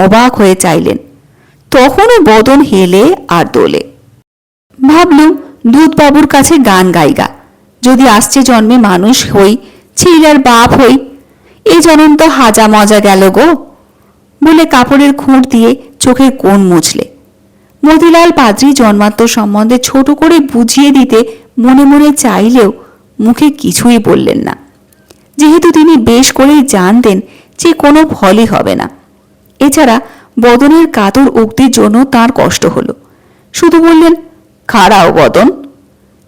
অবাক হয়ে চাইলেন। তখনও বদন হেলে আর দোলে। ভাবলুম দুধবাবুর কাছে গান গাইগা, যদি আসছে জন্মে মানুষ হই, ছেলের বাপ হই, এ জনম তো হাজা মজা গেল গো বলে কাপড়ের খুঁট দিয়ে চোখের কোণ মুছলে। মতিলাল পাদ্রী জন্মাত্ম সম্বন্ধে ছোট করে বুঝিয়ে দিতে মনে মনে চাইলেও মুখে কিছুই বললেন না, যেহেতু তিনি বেশ করেই জানতেন যে কোনো ফলই হবে না। এছাড়া বদনের কাতর উক্তির জন্য তার কষ্ট হলো। শুধু বললেন, খাড়াও বদন।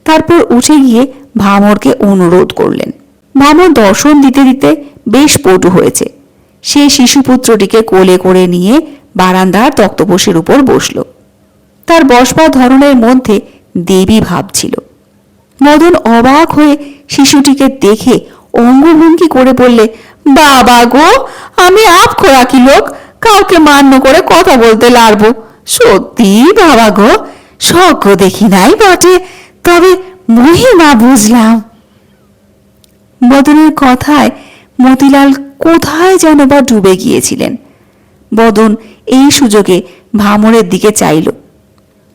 তারপর উঠে গিয়ে ভামরকে অনুরোধ করলেন। ভামর দর্শন দিতে দিতে বেশ পটু হয়েছে। সে শিশুপুত্রটিকে কোলে করে নিয়ে বারান্দার তক্তপোষের উপর বসল। তার বসবার ধরনের মধ্যে দেবী ভাব ছিল। মদন অবাক হয়ে শিশুটিকে দেখে অঙ্গভঙ্গি করে বললে, বাবা গো, আমি আপ খোরাকি লোক, কাউকে মান্য করে কথা বলতে লারবো। সত্যি বাবা গো, স্বর্গ দেখি নাই বটে, তবে মহিমা বুঝলাম। বদনের কথায় মতিলাল কোথায় যেন বা ডুবে গিয়েছিলেন। বদন এই সুযোগে ভামরের দিকে চাইল।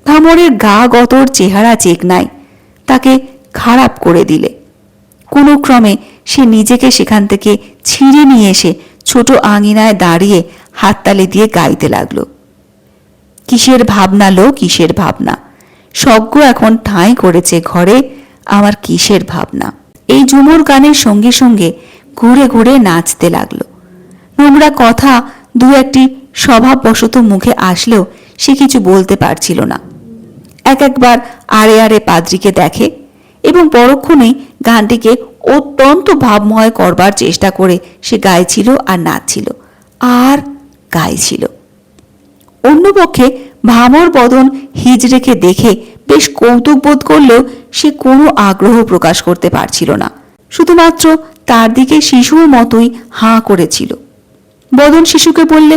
ভামরের গা গতর চেহারা চেকনাই তাকে খারাপ করে দিলে। কোনো ক্রমে সে নিজেকে সেখান থেকে ছিঁড়ে নিয়ে এসে ছোট আঙিনায় দাঁড়িয়ে হাততালি দিয়ে গাইতে লাগলো। কিসের ভাবনা লো কিসের ভাবনা, স্বর্গ এখন ঠাঁই করেছে ঘরে, আমার কিসের ভাবনা। এই ঝুমুর গানের সঙ্গে সঙ্গে ঘুরে ঘুরে নাচতে লাগলো। নোংরা কথা দু একটি স্বভাববশত মুখে আসলেও সে কিছু বলতে পারছিল না। একবার আড়ে আড়ে পাদ্রীকে দেখে এবং পরক্ষণেই গানটিকে অত্যন্ত ভাবময় করবার চেষ্টা করে সে গাইছিল আর নাচছিল আর গাইছিল। অন্যপক্ষে ভামর বদন হিজড়েকে দেখে বেশ কৌতুক বোধ করলেও সে কোনো আগ্রহ প্রকাশ করতে পারছিল না। শুধুমাত্র তার দিকে শিশুর মতোই হাঁ করেছিল। বদন শিশুকে বললে,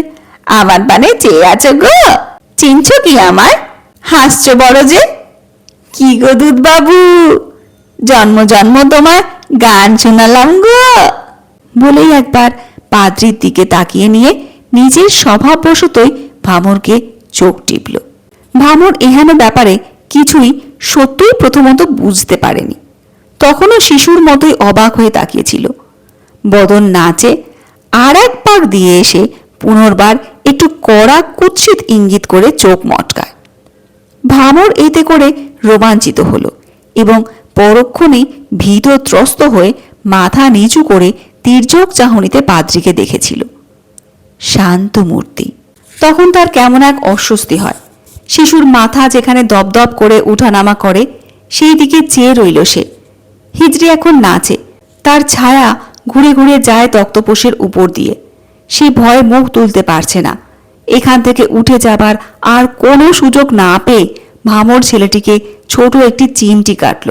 আমার বানে চেয়ে আছো গো, চিনছ কি আমায়? হাসছ বড় যে। কি গো দুধ বাবু, জন্ম জন্ম তোমায় গান শোনালাম গো। বলেই একবার পাদ্রীর দিকে তাকিয়ে নিয়ে নিজের স্বভাববশতই ভামরকে চোখ টিপল। ভামর এহেন ব্যাপারে কিছুই সত্যই প্রথমত বুঝতে পারেনি। তখনও শিশুর মতোই অবাক হয়ে তাকিয়েছিল। বদন নাচে আর এক পাক দিয়ে এসে পুনর্বার একটু কড়া কুৎসিত ইঙ্গিত করে চোখ মটকায়। ভামর এতে করে রোমাঞ্চিত হল এবং পরক্ষণেই ভীতত্রস্ত হয়ে মাথা নিচু করে তির্যক চাহনিতে পাদ্রীকে দেখেছিল। শান্ত মূর্তি। তখন তার কেমন এক অস্বস্তি হয়। শিশুর মাথা যেখানে দপদপ করে উঠানামা করে সেই দিকে চেয়ে রইল সে। হিজড়ি এখন নাচে, তার ছায়া ঘুরে ঘুরে যায় তক্তপোষের উপর দিয়ে। সে ভয়ে মুখ তুলতে পারছে না। এখান থেকে উঠে যাবার আর কোনো সুযোগ না পেয়ে ভামর ছেলেটিকে ছোট একটি চিমটি কাটল।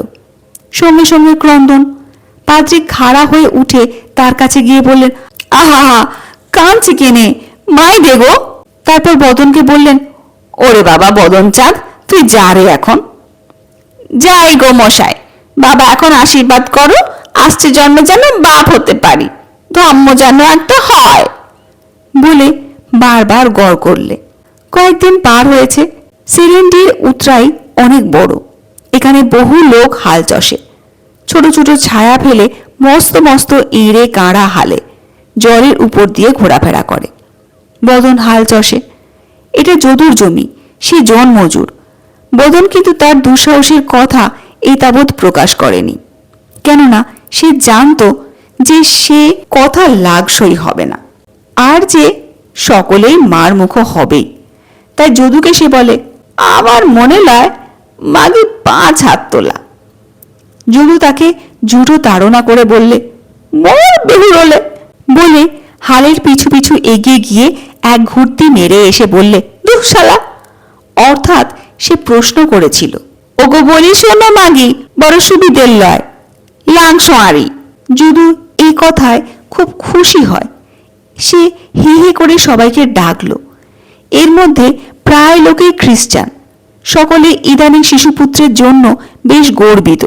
সঙ্গে সঙ্গে ক্রন্দন। পাদ্রী খাড়া হয়ে উঠে তার কাছে গিয়ে বললেন, আহা, কাঁদছে কেনে, মাই দেগো। তারপর বদনকে বললেন, ওরে বাবা বদন চাঁদ, তুই যা রে এখন। যাই গো মশাই, বাবা এখন আশীর্বাদ করো, আসছে জন্ম যেন বাপ হতে পারি, ধর্ম যেন একটা হয় বলে বারবার গড় করলে। কয়েকদিন পার হয়েছে। সিলিন্ডির উতরাই অনেক বড়। এখানে বহু লোক হাল চষে। ছোট ছোট ছায়া ফেলে মস্ত মস্ত ইঁড়ে কাঁড়া হালে জলের উপর দিয়ে ঘোরাফেরা করে। বদন হাল চষে। এটা যদুর জমি, সে জন মজুর। বদন কিন্তু তার দুঃসাহসের কথা এই তাবৎ প্রকাশ করেনি, কেননা সে জানত যে সে কথা লাগসই হবে না, আর যে সকলেই মার মুখ হবেই। তাই যদুকে সে বলে, আমার মনে লয় মাগে 5 হাত তোলা। যদু তাকে জুটো তাড়না করে বললে, মোর বেহুরলে বলে হালের পিছু পিছু এগিয়ে গিয়ে এক ঘুরতি মেরে এসে বললে, দুঃ শালা। অর্থাৎ সে প্রশ্ন করেছিল, ওগো বলি শোনো মাগি, বড় সুবিধের লয়, লাংস আরি। যদু এই কথায় খুব খুশি হয়। সে হি হি করে সবাইকে ডাকলো। এর মধ্যে প্রায় লোকেই খ্রিস্টান। সকলে ইদানিং শিশুপুত্রের জন্য বেশ গর্বিত।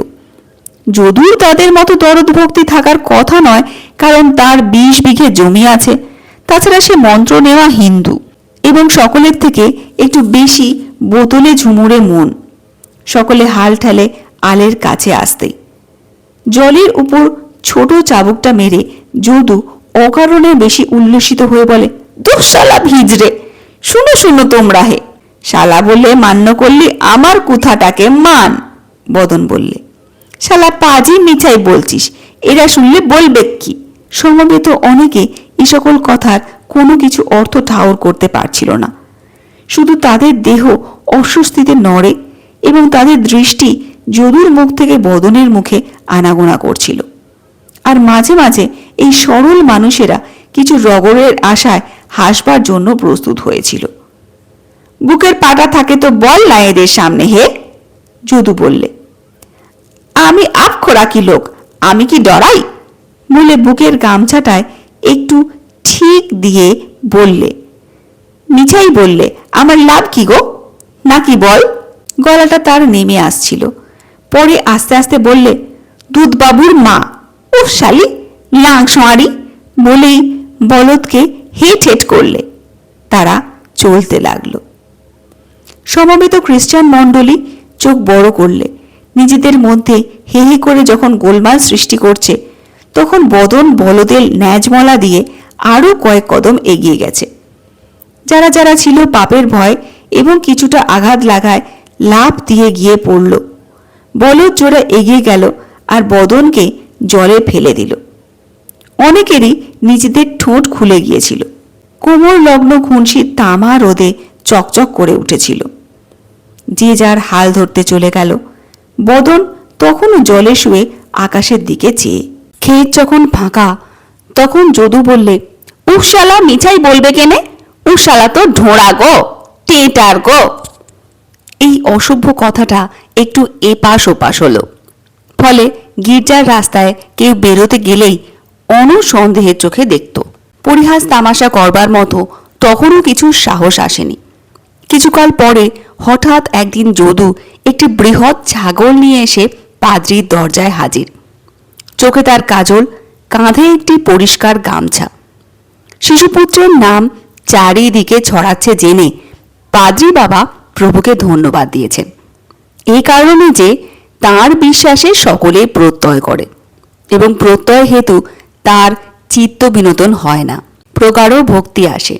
যদুর তাদের মতো দরদ ভক্তি থাকার কথা নয়, কারণ তার 20 বিঘে জমি আছে। তাছাড়া সে মন্ত্র নেওয়া হিন্দু এবং সকলের থেকে একটু বেশি বোতলে ঝুমুরে মন। সকলে হাল ঠেলে আলের কাছে আসতেই জলের উপর ছোট চাবুকটা মেরে যদু অকারণে বেশি উল্লসিত হয়ে বলে, দুঃ শালা ভিজরে, শুনো শুনো তোমরা হে। শালা বলে মান্য করলি আমার কুথাটাকে মান। বদন বললে, শালা পাজি মিছাই বলছিস, এরা শুনলে বলবে কি? সমবেত অনেকে এই সকল কথার কোনো কিছু অর্থ ঠাউর করতে পারছিল না। শুধু তাদের দেহ অস্বস্তিতে নড়ে এবং তাদের দৃষ্টি যদুর মুখ থেকে বদনের মুখে আনাগোনা করছিল। আর মাঝে মাঝে এই সরল মানুষেরা কিছু রগরের আশায় হাসবার জন্য প্রস্তুত হয়েছিল। বুকের পাটা থাকে তো বল না এদের সামনে, হে, যদু বললে। আমি আবখোরাকি লোক, আমি কি ডরাই, বলে বুকের গামছাটায় একটু ঠিক দিয়ে বললে। মিছাই বললে, আমার লাভ কি গো, নাকি বল। গলাটা তার নেমে আসছিল। পরে আস্তে আস্তে বললে, দুধবাবুর মা, ও শালি লাংসোয়ারি, বলেই বলদকে হেট হেট করলে। তারা চলতে লাগলো। সমবেত খ্রিস্টান মণ্ডলী চোখ বড় করলে। নিজেদের মধ্যে হে হে করে যখন গোলমাল সৃষ্টি করছে, তখন বদন বলদের ন্যাজমলা দিয়ে আরও কয়েক কদম এগিয়ে গেছে। যারা যারা ছিল পাপের ভয় এবং কিছুটা আঘাত লাগায় লাফ দিয়ে গিয়ে পড়ল। বলদ জোড়া এগিয়ে গেল আর বদনকে জলে ফেলে দিল। অনেকেরই নিজেদের ঠোঁট খুলে গিয়েছিল। কোমর লগ্ন খুনশি তামা রোদে চকচক করে উঠেছিল। যে যার হাল ধরতে চলে গেল। বদন তখনও জলে শুয়ে আকাশের দিকে চেয়ে। ক্ষেত যখন ফাঁকা, তখন যদু বললে, উশালা মিছাই বলবে কেনে, উশালা তো ঢোড়া গো, টেটার গো। এই অসভ্য কথাটা একটু এপাশ ওপাশ হলো। ফলে গির্জার রাস্তায় কেউ বেরোতে গেলেই অনুসন্দেহের চোখে দেখত। পরিহাস তামাশা করবার মতো তখনও কিছু সাহস আসেনি। কিছুকাল পরে হঠাৎ একদিন যদু একটি বৃহৎ ছাগল নিয়ে এসে পাদ্রির দরজায় হাজির। চোখে তার কাজল, কাঁধে একটি পরিষ্কার গামছা। শিশুপুত্রের নাম চারিদিকে ছড়াচ্ছে জেনে পাদ্রি বাবা প্রভুকে ধন্যবাদ দিয়েছেন। এই কারণে যে তাঁর বিশ্বাসে সকলে প্রত্যয় করে এবং প্রত্যয় হেতু তার চিত্ত বিনোদন হয় না, প্রগাঢ় ভক্তি আসে,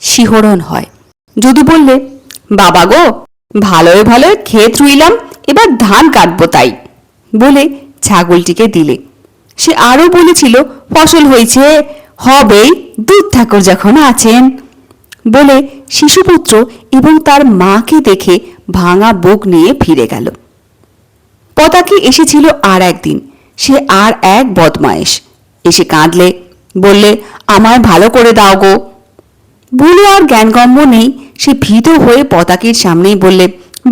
শিহরণ হয়। যদু বললে, বাবা গো, ভালোয় ভালোয় ক্ষেত রুইলাম, এবার ধান কাটবো তাই, বলে ছাগলটিকে দিলে। সে আরও বলেছিল, ফসল হয়েছে, হবেই, দুধ ঠাকুর যখন আছেন, বলে শিশুপুত্র এবং তার মাকে দেখে ভাঙা বুক নিয়ে ফিরে গেল। পতাকি এসেছিল আর একদিন। সে আর এক বদমায়েশ এসে কাঁদলে, বললে, আমায় ভালো করে দাও গো। ভুলু আর জ্ঞানগম্য নেই, সে ভীত হয়ে পতাকির সামনেই বললে,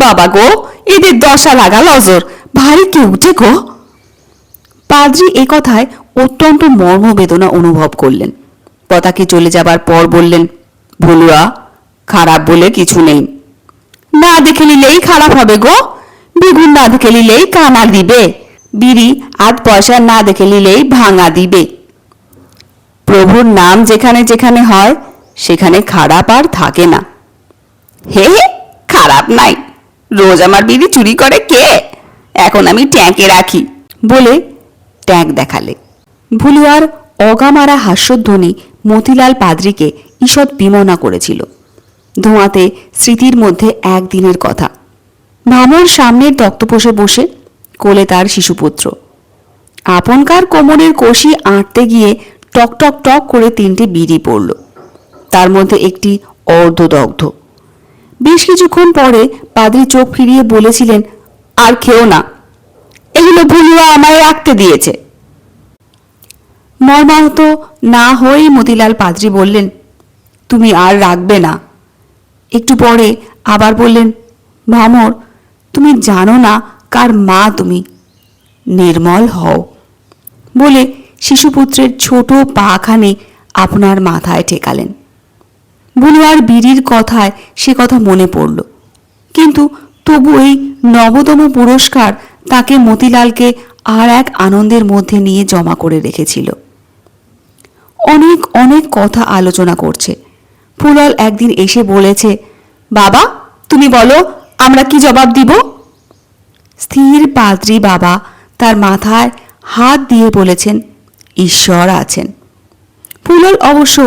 বাবা গো, এদের দশা লাগা লজর, ভারী কে উঠে গো। পাদ্রি এ কথায় অত্যন্ত মর্মবেদনা অনুভব করলেন। পতাকি চলে যাবার পর বললেন, ভুলুয়া, খারাপ বলে কিছু নেই, না দেখে নিলেই খারাপ হবে গো, বেগুন না দেখে নিলেই কানা দিবে, বিড়ি আধ পয়সা না দেখে নিলেই ভাঙা দিবে। প্রভুর নাম যেখানে যেখানে হয় সেখানে খারাপ আর থাকে না। হে হে, খারাপ নাই, রোজ আমার বিড়ি চুরি করে কে, এখন আমি ট্যাঁকে রাখি, বলে ট্যাঁক দেখালে। ভুলুয়ার অগামারা হাস্যধ্বনি মতিলাল পাদ্রিকে ঈষৎ বিমনা করেছিল। ধোঁয়াতে স্মৃতির মধ্যে একদিনের কথা। মামুর সামনের তক্তপোষে বসে, কোলে তার শিশুপুত্র। আপনকার কোমরের কষি আঁটতে গিয়ে টক টক টক করে 3টে বিড়ি পড়ল, তার মধ্যে একটি অর্ধদগ্ধ। বেশ কিছুক্ষণ পরে পাদ্রি চোখ ফিরিয়ে বলেছিলেন, আর খেও না, এগুলো ভুলুয়া আমায় রাখতে দিয়েছে। মর্মাহত না হয়েই মতিলাল পাদ্রি বললেন, তুমি আর রাখবে না। একটু পরে আবার বললেন, ভামর, তুমি জানো না কার মা তুমি, নির্মল হও, বলে শিশুপুত্রের ছোট পাখানে আপনার মাথায় ঠেকালেন। ভুলুয়ার বিড়ির কথায় সে কথা মনে পড়ল, কিন্তু তবু এই নবতম পুরস্কার তাকে মতিলালকে আর এক আনন্দের মধ্যে নিয়ে জমা করে রেখেছিল। অনেক অনেক কথা আলোচনা করছে। ফুলল একদিন এসে বলেছে, বাবা, তুমি বলো আমরা কি জবাব দিব। স্থির পাদ্রি বাবা তার মাথায় হাত দিয়ে বলেছেন, ঈশ্বর আছেন। ফুলল অবশ্য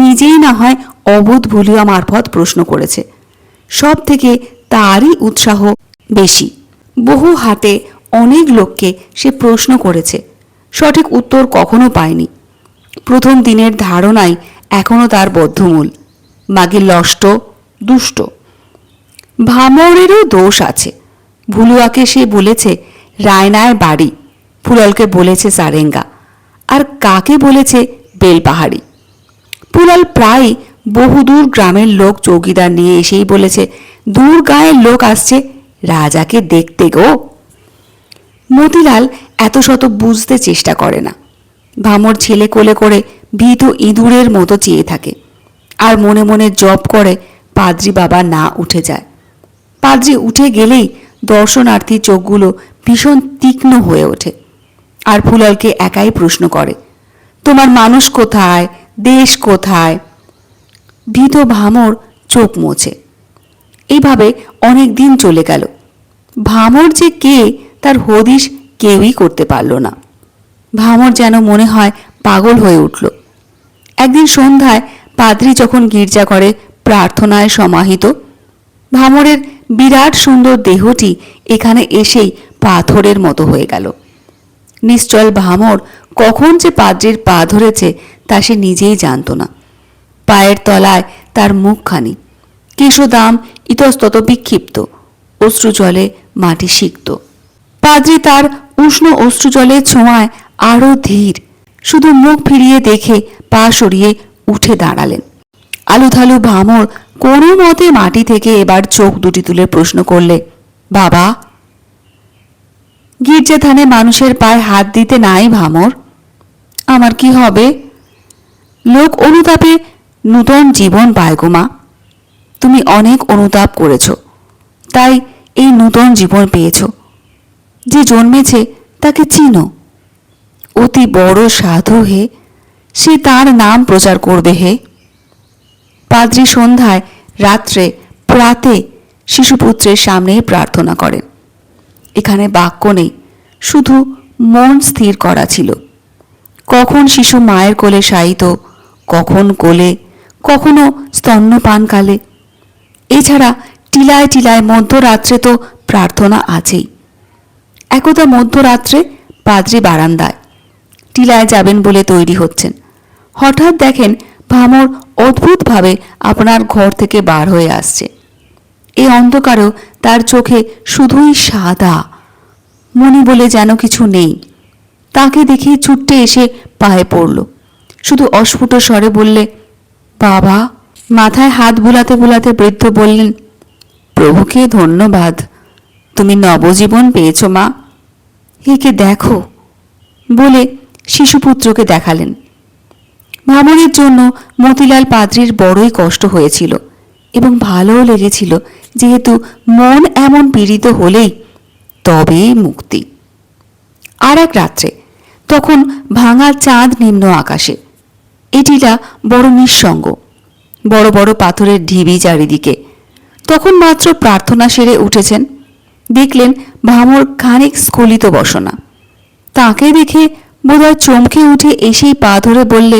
নিজেই না হয় অবোধ ভুলিয়া মারফত প্রশ্ন করেছে। সব থেকে তারই উৎসাহ বেশি। বহু হাতে অনেক লোককে সে প্রশ্ন করেছে, সঠিক উত্তর কখনো পায়নি। প্রথম দিনের ধারণাই এখনো তার বদ্ধমূল। মাগে লষ্ট, দুষ্ট, ভামরেরও দোষ আছে। ভুলুয়াকে সে বলেছে রায়নার বাড়ি, ফুললকে বলেছে সারেঙ্গা, আর কাকে বলেছে বেলপাহাড়ি। ফুলল প্রায় বহুদূর গ্রামের লোক চৌকিদার নিয়ে এসেই বলেছে দূর গায়ের লোক আসছে রাজাকে দেখতে গো। মতিলাল এত শত বুঝতে চেষ্টা করে না। ভামর ছেলে কোলে করে ভীত ইঁদুরের মতো চেয়ে থাকে আর মনে মনে জপ করে পাদ্রি বাবা না উঠে যায়। পাদ্রি উঠে গেলেই দর্শনার্থী চোখগুলো ভীষণ তীক্ষ্ণ হয়ে ওঠে আর ফুললকে একাই প্রশ্ন করে, তোমার মানুষ কোথায়, দেশ কোথায়? ভীত ভামর চোখ মোছে। এইভাবে অনেক দিন চলে গেল। ভামর যে কে তার হদিশ কেউই করতে পারল না। ভামর যেন মনে হয় পাগল হয়ে উঠল। একদিন সন্ধ্যায় পাদ্রি যখন গির্জা করে প্রার্থনায় সমাহিত, ভামরের বিরাট সুন্দর দেহটি এখানে এসেই পাথরের মতো হয়ে গেল। নিশ্চল ভামর কখন যে পাদ্রির পা ধরেছে তা সে নিজেই জানত না। পায়ের তলায় তার মুখখানি, কেশদাম ইতস্তত বিক্ষিপ্ত, অশ্রুজলে মাটি সিক্ত। পাদ্রি তার উষ্ণ অশ্রুজলের ছোঁয়ায় আরও ধীর, শুধু মুখ ফিরিয়ে দেখে পা সরিয়ে উঠে দাঁড়ালেন। আলুথালু ভামর কোনো মতে মাটি থেকে এবার চোখ দুটি তুলে প্রশ্ন করলে, বাবা? গির্জাধানে মানুষের পায়ে হাত দিতে নাই ভামর। আমার কি হবে? লোক অনুতাপে নূতন জীবন পায় গো মা। তুমি অনেক অনুতাপ করেছ, তাই এই নূতন জীবন পেয়েছ। যে জন্মেছে তাকে চিনো। অতি বড় সাধু হে, সে তার নাম প্রচার করবে হে। পাদ্রি সন্ধ্যায়, রাত্রে, প্রাতে শিশুপুত্রের সামনে প্রার্থনা করেন। এখানে বাক্য নেই, শুধু মন স্থির করা ছিল। কখন শিশু মায়ের কোলে শায়িত, কখন কোলে, কখনো স্তন্যপানকালে। এছাড়া টিলায় টিলায় মধ্যরাত্রে তো প্রার্থনা আছেই। একদা মধ্যরাত্রে পাদ্রি বারান্দায় টিলায় যাবেন বলে তৈরি হচ্ছেন। হঠাৎ দেখেন ভামর অদ্ভুতভাবে আপনার ঘর থেকে বার হয়ে আসছে। এই অন্ধকারেও তার চোখে শুধুই সাদা, মনি বলে যেন কিছু নেই। তাকে দেখে ছুটে এসে পায়ে পড়ল, শুধু অস্ফুট স্বরে বললে, বাবা। মাথায় হাত বুলাতে বুলাতে বৃদ্ধ বললেন, প্রভুকে ধন্যবাদ, তুমি নবজীবন পেয়েছ মা। একে দেখো বলে শিশুপুত্রকে দেখালেন। ভামরের জন্য মতিলাল পাদ্রির বড়ই কষ্ট হয়েছিল এবং ভালোও লেগেছিল, যেহেতু মন এমন পীড়িত হলেই তবেই মুক্তি। আর এক রাত্রে, তখন ভাঙা চাঁদ নিম্ন আকাশে। এটিলা বড় নিঃসঙ্গ, বড় বড় পাথরের ঢিবি চারিদিকে। তখন মাত্র প্রার্থনা সেরে উঠেছেন। দেখলেন ভামর খানিক স্খলিত বসনা। তাকে দেখে বোধহয় চমকে উঠে এসেই পা ধরে বললে,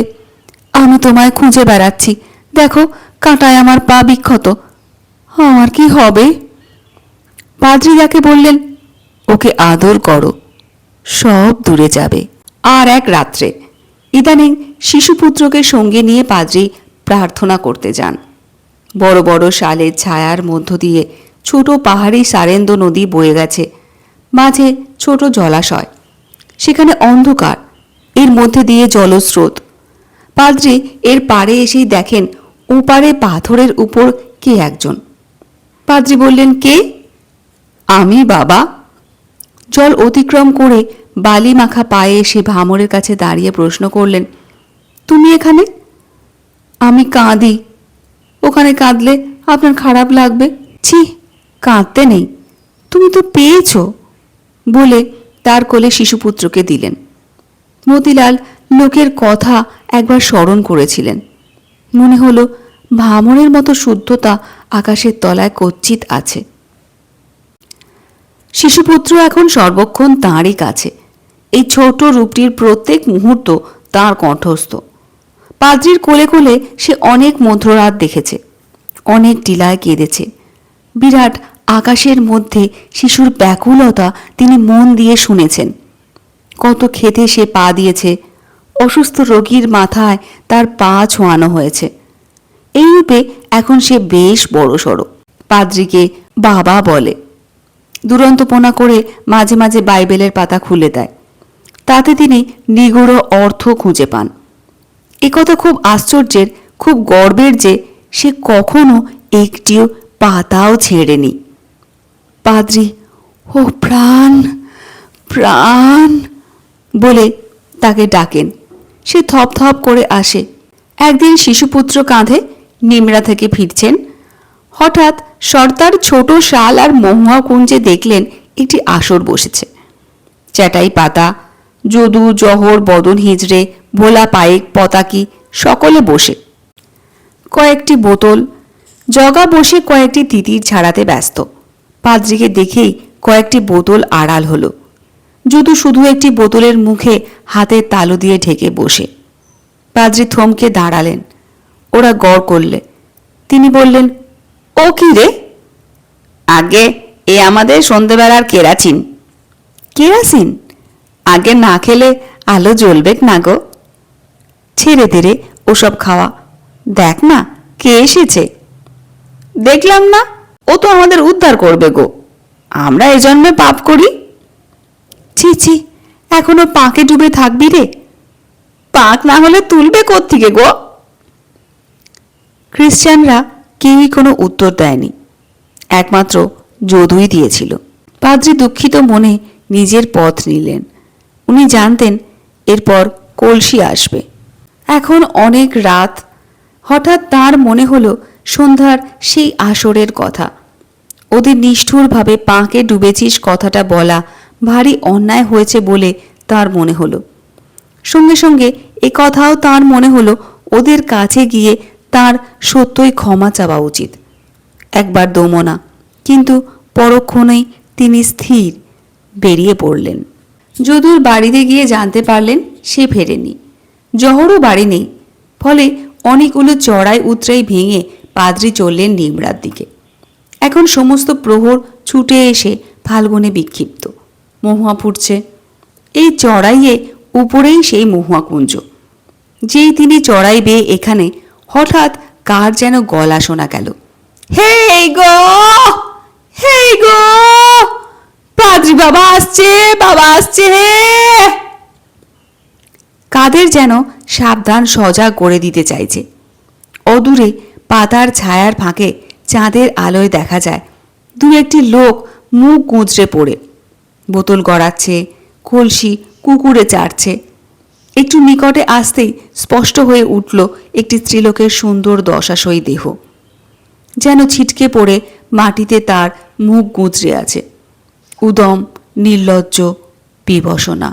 আমি তোমায় খুঁজে বেড়াচ্ছি, দেখো কাঁটায় আমার পা বিক্ষত, আমার কি হবে? পাদ্রি যাকে বললেন, ওকে আদর করো, সব দূরে যাবে। আর এক রাত্রে ইদানিং শিশুপুত্রকে সঙ্গে নিয়ে পাদ্রি প্রার্থনা করতে যান। বড় বড় শালের ছায়ার মধ্য দিয়ে ছোট পাহাড়ি সারেন্দ নদী বয়ে গেছে, মাঝে ছোট জলাশয়, সেখানে অন্ধকার, এর মধ্যে দিয়ে জলস্রোত। পাদ্রি এর পাড়ে এসেই দেখেন ওপারে পাথরের উপর কে একজন। পাদ্রি বললেন, কে? আমি বাবা। জল অতিক্রম করে বালি মাখা পায়ে এসে ভামরের কাছে দাঁড়িয়ে প্রশ্ন করলেন, তুমি এখানে? আমি কাঁদি। ওখানে কাঁদলে আপনার খারাপ লাগবে। ছি, কাঁদতে নেই, তুমি তো পেয়েছ বলে তার কোলে শিশুপুত্রকে দিলেন। মতিলাল লোকের কথা একবার স্মরণ করেছিলেন। মনে হলো ভামরের মতো শুদ্ধতা আকাশের তলায় কচ্ছিত আছে। শিশুপুত্র এখন সর্বক্ষণ তাঁরই কাছে। এই ছোট রূপটির প্রত্যেক মুহূর্ত তাঁর কণ্ঠস্থ। পাদ্রির কোলে কোলে সে অনেক মধ্যরাত দেখেছে, অনেক টিলায় কেঁদেছে। বিরাট আকাশের মধ্যে শিশুর ব্যাকুলতা তিনি মন দিয়ে শুনেছেন। কত খেতে সে পা দিয়েছে, অসুস্থ রোগীর মাথায় তার পা ছোঁয়ানো হয়েছে। এই রূপে এখন সে বেশ বড়সড়। পাদ্রিকে বাবা বলে। দুরন্তপনা করে মাঝে মাঝে বাইবেলের পাতা খুলে দেয়। তাতে তিনি নিগূঢ় অর্থ খুঁজে পান। একথা খুব আশ্চর্যের, খুব গর্বের যে সে কখনো একটিও পাতাও ছেড়েনি। পাদ্রী ও প্রাণ প্রাণ বলে তাকে ডাকেন। সে থপথপ করে আসে। একদিন শিশুপুত্র কাঁধে নিমরা থেকে ফিরছেন। হঠাৎ সর্দার ছোট শাল আর মহুয়া কুঞ্জে দেখলেন একটি আসর বসেছে। চ্যাটাই পাতা, যদু, জহর, বদন হিজড়ে, ভোলা পাইক, পতাকি সকলে বসে। কয়েকটি বোতল, জগা বসে কয়েকটি তিতির ছাড়াতে ব্যস্ত। পাদ্রীকে দেখেই কয়েকটি বোতল আড়াল হলো। যদু শুধু একটি বোতলের মুখে হাতের তালু দিয়ে ঢেকে বসে। পাদ্রী থমকে দাঁড়ালেন। ওরা গড় করলে। তিনি বললেন, ও কি রে? আগে এ আমাদের সন্ধেবেলার কেরাচিন। কেরাসিন? আগে না খেলে আলো জ্বলবে না গো। ছেড়ে দে রে ওসব খাওয়া। দেখ না কে এসেছে। দেখলাম না, ও তো আমাদের উদ্ধার করবে গো। আমরা এ জন্মে পাপ করি। ছি ছি, এখনো পাকে ডুবে থাকবি রে? পাক না হলে তুলবে কোত্থেকে গো? খ্রিস্টানরা কেউই কোনো উত্তর দেয়নি। একমাত্র যদুই দিয়েছিল। পাদ্রী দুঃখিত মনে নিজের পথ নিলেন। উনি জানতেন এরপর কলসি আসবে। এখন অনেক রাত। হঠাৎ তার মনে হলো সন্ধ্যার সেই আসরের কথা। ওদের নিষ্ঠুরভাবে পাঁকে ডুবেছিস কথাটা বলা ভারী অন্যায় হয়েছে বলে তার মনে হলো। সঙ্গে সঙ্গে এ কথাও তার মনে হলো ওদের কাছে গিয়ে তার সত্যই ক্ষমা চাওয়া উচিত। একবার দমনা, কিন্তু পরক্ষণেই তিনি স্থির বেরিয়ে পড়লেন। যদুর বাড়িতে গিয়ে জানতে পারলেন সে ফেরেনি। জহরও বাড়ি নেই। ফলে অনেকগুলো চড়াই উতরাই ভেঙে পাদ্রী চললেন নিমরার দিকে। এখন সমস্ত প্রহর ছুটে এসে ফাল্গুনে বিক্ষিপ্ত। মহুয়া ফুটছে। এই চড়াইয়ে উপরেই সেই মহুয়া কুঞ্জ। যেই তিনি চড়াই বেয়ে এখানে, হঠাৎ কার যেন গলা শোনা গেল। হে গো, হে গো, পাদ্রী বাবা আসছে, বাবা আসছে হে। কাদের যেন সাবধান সজাগ করে দিতে চাইছে। অদূরে পাতার ছায়ার ফাঁকে চাঁদের আলোয় দেখা যায় দু একটি লোক মুখ গুঁজরে পড়ে বোতল গড়াচ্ছে, কলসি কুকুরে চাটছে। একটু নিকটে আসতেই স্পষ্ট হয়ে উঠল একটি স্ত্রীলোকের সুন্দর দশাশয়ী দেহ, যেন ছিটকে পড়ে মাটিতে তার মুখ গুঁজরে আছে। উদম, নির্লজ্জ, বিবসনা।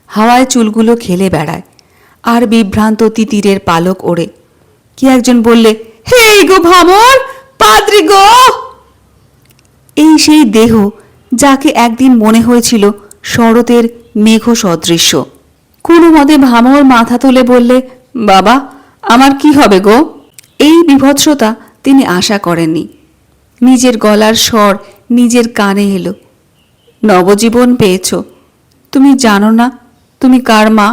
হাওয়ায় চুলগুলো খেলে বেড়ায়, আর বিভ্রান্ত তিতিরের পালক ওড়ে। কি একজন বললে, হে গো ভামর, পাদ্রী গো। এই সেই দেহ যাকে একদিন মনে হয়েছিল শরতের মেঘ সদৃশ্য। কোনো মতে ভামর মাথা তুলে বললে, বাবা আমার কি হবে গো? এই বিভৎসতা তিনি আশা করেননি। নিজের গলার স্বর নিজের কানে এলো। নবজীবন পেয়েছ। তুমি জানো না তুমি কার মা?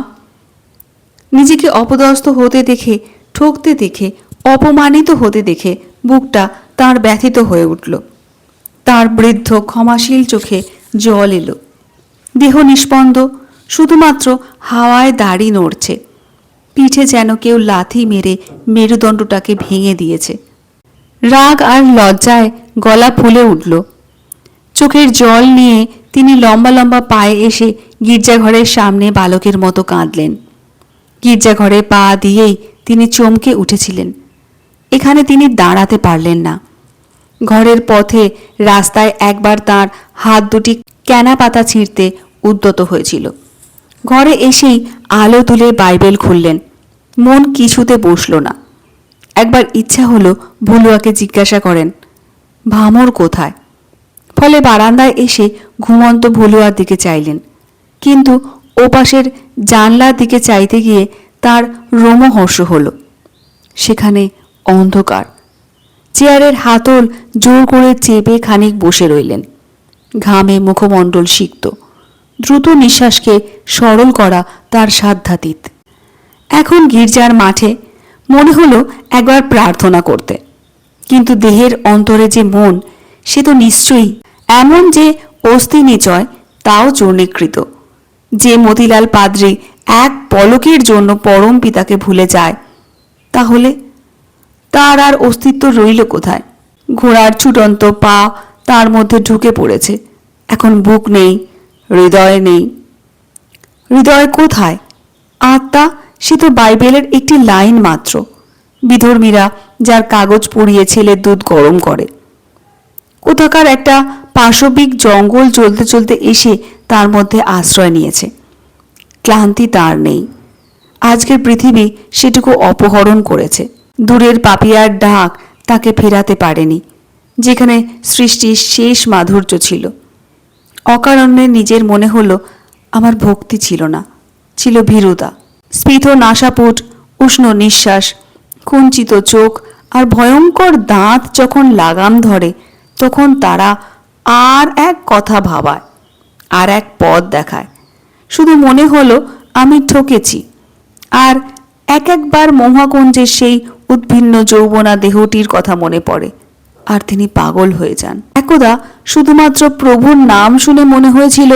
নিজেকে অপদস্থ হতে দেখে, ঠকতে দেখে, অপমানিত হতে দেখে বুকটা তার ব্যথিত হয়ে উঠল। তার বৃদ্ধ ক্ষমাশীল চোখে জল এলো। দেহ নিস্পন্দ, শুধুমাত্র হাওয়ায় দাড়ি নড়ছে। পিঠে যেন কেউ লাথি মেরে মেরুদণ্ডটাকে ভেঙে দিয়েছে। রাগ আর লজ্জায় গলা ফুলে উঠল। চোখের জল নিয়ে তিনি লম্বা লম্বা পায়ে এসে গির্জাঘরের সামনে বালকের মতো কাঁদলেন। গির্জাঘরে পা দিয়েই তিনি চমকে উঠেছিলেন। এখানে তিনি দাঁড়াতে পারলেন না। ঘরের পথে রাস্তায় একবার তার হাত দুটি ক্যানা পাতা ছিঁড়তে উদ্যত হয়েছিল। ঘরে এসেই আলো তুলে বাইবেল খুললেন। মন কিছুতে বসল না। একবার ইচ্ছা হলো ভুলুয়াকে জিজ্ঞাসা করেন, ভামর কোথায়? ফলে বারান্দায় এসে ঘুমন্ত ভুলুয়ার দিকে চাইলেন, কিন্তু ওপাশের জানলার দিকে চাইতে গিয়ে তার রোমহর্ষ হল। সেখানে অন্ধকার। চেয়ারের হাতল জোর করে চেপে খানিক বসে রইলেন। ঘামে মুখমণ্ডল সিক্ত। দ্রুত নিঃশ্বাসকে সরল করা তার সাধ্যাতীত। এখন গির্জার মাঠে মনে হলো একবার প্রার্থনা করতে, কিন্তু দেহের অন্তরে যে মন, সে তো নিশ্চয়ই এমন যে অস্থি নিচয় তাও চূর্ণীকৃত। যে মতিলাল পাদ্রী এক পলকের জন্য পরম পিতাকে ভুলে যায়, তাহলে তার আর অস্তিত্ব রইল কোথায়? ঘোড়ার ছুটন্ত পা তার মধ্যে ঢুকে পড়েছে। এখন বুক নেই, হৃদয় নেই। হৃদয় কোথায়? আত্মা সে তো বাইবেলের একটি লাইন মাত্র, বিধর্মীরা যার কাগজ পুড়িয়ে ছেলের দুধ গরম করে। কোথাকার একটা পাশবিক জঙ্গল চলতে চলতে এসে তার মধ্যে আশ্রয় নিয়েছে। ক্লান্তি তার নেই। আজকের পৃথিবী সেটুকু অপহরণ করেছে। দূরের পাপিয়ার ডাক তাকে ফেরাতে পারেনি, যেখানে সৃষ্টির শেষ মাধুর্য ছিল। অকারণে নিজের মনে হলো আমার ভক্তি ছিল না, ছিল ভীরুতা। স্ফীত নাসাপুট, উষ্ণ নিঃশ্বাস, কুঞ্চিত চোখ আর ভয়ঙ্কর দাঁত যখন লাগাম ধরে, তখন তারা আর এক কথা ভাবায়, আর এক পথ দেখায়। শুধু মনে হলো আমি ঠকেছি। আর একবার মহাকুঞ্জের সেই উদ্ভিন্ন যৌবনা দেহটির কথা মনে পড়ে, আর তিনি পাগল হয়ে যান। একদা শুধুমাত্র প্রভুর নাম শুনে মনে হয়েছিল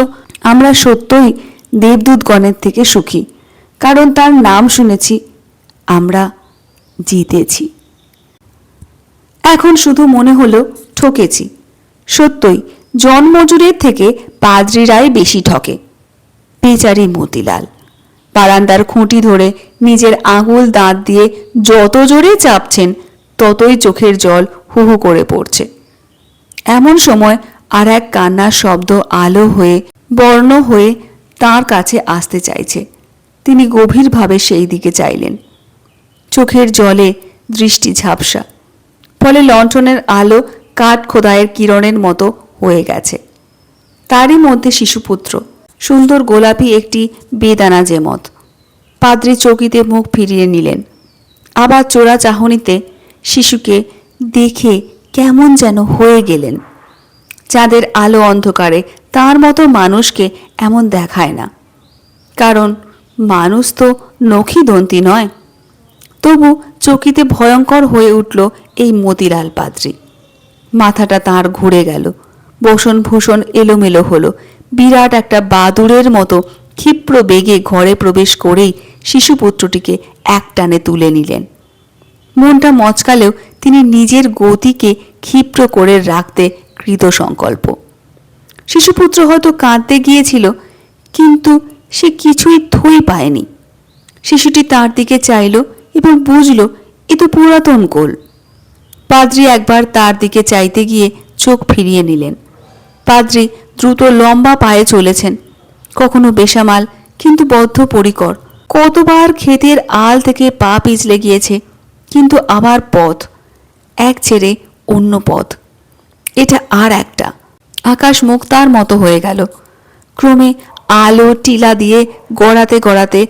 আমরা সত্যই দেবদূতগণের থেকে সুখী, কারণ তার নাম শুনেছি, আমরা জিতেছি। এখন শুধু মনে হলো ঠকেছি। সত্যই জন্মজুরের থেকে পাদ্রীরাই বেশি ঠকে। বেচারি মতিলাল বারান্দার খুঁটি ধরে নিজের আঙুল দাঁত দিয়ে যত জোরে চাপছেন, ততই চোখের জল হু হু করে পড়ছে। এমন সময় আর এক কান্নার শব্দ আলো হয়ে বর্ণ হয়ে তার কাছে আসতে চাইছে। তিনি গভীরভাবে সেই দিকে চাইলেন। চোখের জলে দৃষ্টি ঝাপসা, ফলে লণ্ঠনের আলো কাঠ খোদাইয়ের কিরণের মতো হয়ে গেছে। তারই মধ্যে শিশুপুত্র, সুন্দর গোলাপি একটি বেদানা যেমত। পাদ্রী চকিতে মুখ ফিরিয়ে নিলেন। আবার চোরা চাহনিতে শিশুকে দেখে কেমন যেন হয়ে গেলেন। চাঁদের আলো অন্ধকারে তার মতো মানুষকে এমন দেখায় না, কারণ মানুষ তো নখিদন্তি নয়। তবু চকিতে ভয়ঙ্কর হয়ে উঠল এই মতিলাল পাদ্রী। মাথাটা তার ঘুরে গেল, বসন ভূষণ এলোমেলো হলো। বিরাট একটা বাদুড়ের মতো ক্ষিপ্র বেগে ঘরে প্রবেশ করেই শিশুপুত্রটিকে একটানে তুলে নিলেন। মনটা মচকালেও তিনি নিজের গতিকে ক্ষিপ্র করে রাখতে কৃতসংকল্প। শিশুপুত্র হয়তো কাঁদতে গিয়েছিল, কিন্তু সে কিছুই থই পায়নি। শিশুটি তার দিকে চাইল এবং বুঝল এ তো পুরাতন কোল। পাদ্রী একবার তার দিকে চাইতে গিয়ে চোখ ফিরিয়ে নিলেন। পাদ্রী দ্রুত লম্বা পায়ে চলেছেন, কখনো বেসামাল কিন্তু বদ্ধপরিকর। কতবার ক্ষেতের আল থেকে পা পিছলে গিয়েছে, কিন্তু আবার পথ, এক ছেড়ে অন্য পথ। এটা আর একটা। আকাশ মুখ তার মতো হয়ে গেল। ক্রমে আলো টিলা দিয়ে গড়াতে গড়াতে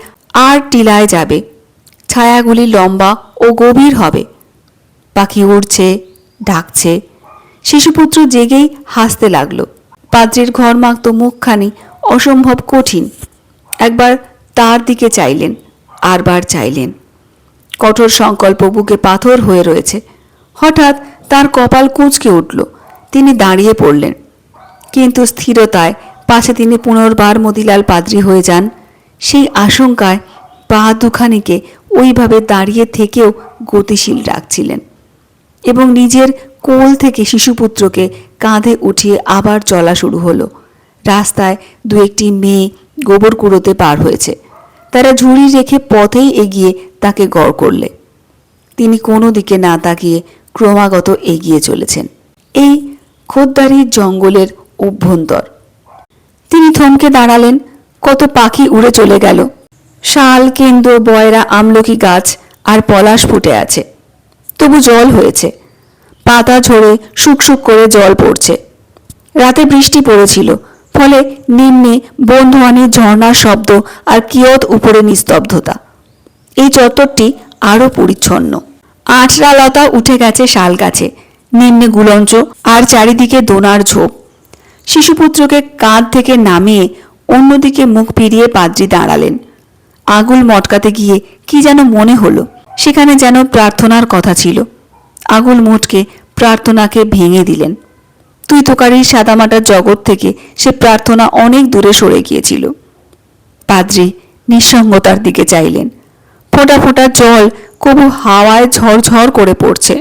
আর টিলায় যাবে। ছায়াগুলি লম্বা ও গভীর হবে। পাখি উড়ছে, ডাকছে। শিশুপুত্র জেগেই হাসতে লাগলো। পাদ্রীর ঘরমাক্ত মুখখানি অসম্ভব কঠিন। একবার তার দিকে চাইলেন, আরবার চাইলেন। কঠোর সংকল্প বুকে পাথর হয়ে রয়েছে। হঠাৎ তার কপাল কুঁচকে উঠল। তিনি দাঁড়িয়ে পড়লেন, কিন্তু স্থিরতায় পাছে তিনি পুনর্বার মতিলাল পাদ্রী হয়ে যান, সেই আশঙ্কায় পা দুখানিকে ওইভাবে দাঁড়িয়ে থেকেও গতিশীল রাখছিলেন এবং নিজের কোল থেকে শিশুপুত্রকে কাঁধে উঠিয়ে আবার চলা শুরু হলো। রাস্তায় দু একটি মেয়ে গোবর কুড়োতে পার হয়েছে। তারা ঝুড়ি রেখে পথেই এগিয়ে তাকে গড় করলে। তিনি কোনো দিকে না তাকিয়ে ক্রমাগত এগিয়ে চলেছেন এই খোদ্দারির জঙ্গলের অভ্যন্তর। তিনি থমকে দাঁড়ালেন। কত পাখি উড়ে চলে গেল। শাল, কেন্দ্র, বয়রা, আমলকি গাছ আর পলাশ ফুটে আছে, তবু জল হয়েছে। পাতা ঝরে শুকশুক করে জল পড়ছে। রাতে বৃষ্টি পড়েছিল, ফলে নিম্নে বন্ধুয়ানির ঝর্ণার শব্দ আর কিয়ৎ উপরে নিস্তব্ধতা। এই চত্বরটি আরো পরিচ্ছন্ন। আঁচড়া লতা উঠে গেছে শাল গাছে, নিম্নে গুলঞ্চ আর চারিদিকে দোনার ঝোপ। শিশুপুত্রকে কাঁধ থেকে নামিয়ে অন্যদিকে মুখ ফিরিয়ে পাদ্রী দাঁড়ালেন। আঙুল মটকাতে গিয়ে কি যেন মনে হলো, সেখানে যেন প্রার্থনার কথা ছিল। আঙুল মুটকে প্রার্থনাকে ভেঙে দিলেন। তুই তোকারির সাদামাটার জগৎ থেকে সে প্রার্থনা অনেক দূরে সরে গিয়েছিল। পাদ্রী নিঃসঙ্গতার দিকে চাইলেন। ফোঁটা ফোঁটা জল কবু হাওয়ায় ঝরঝর করে পড়ছে।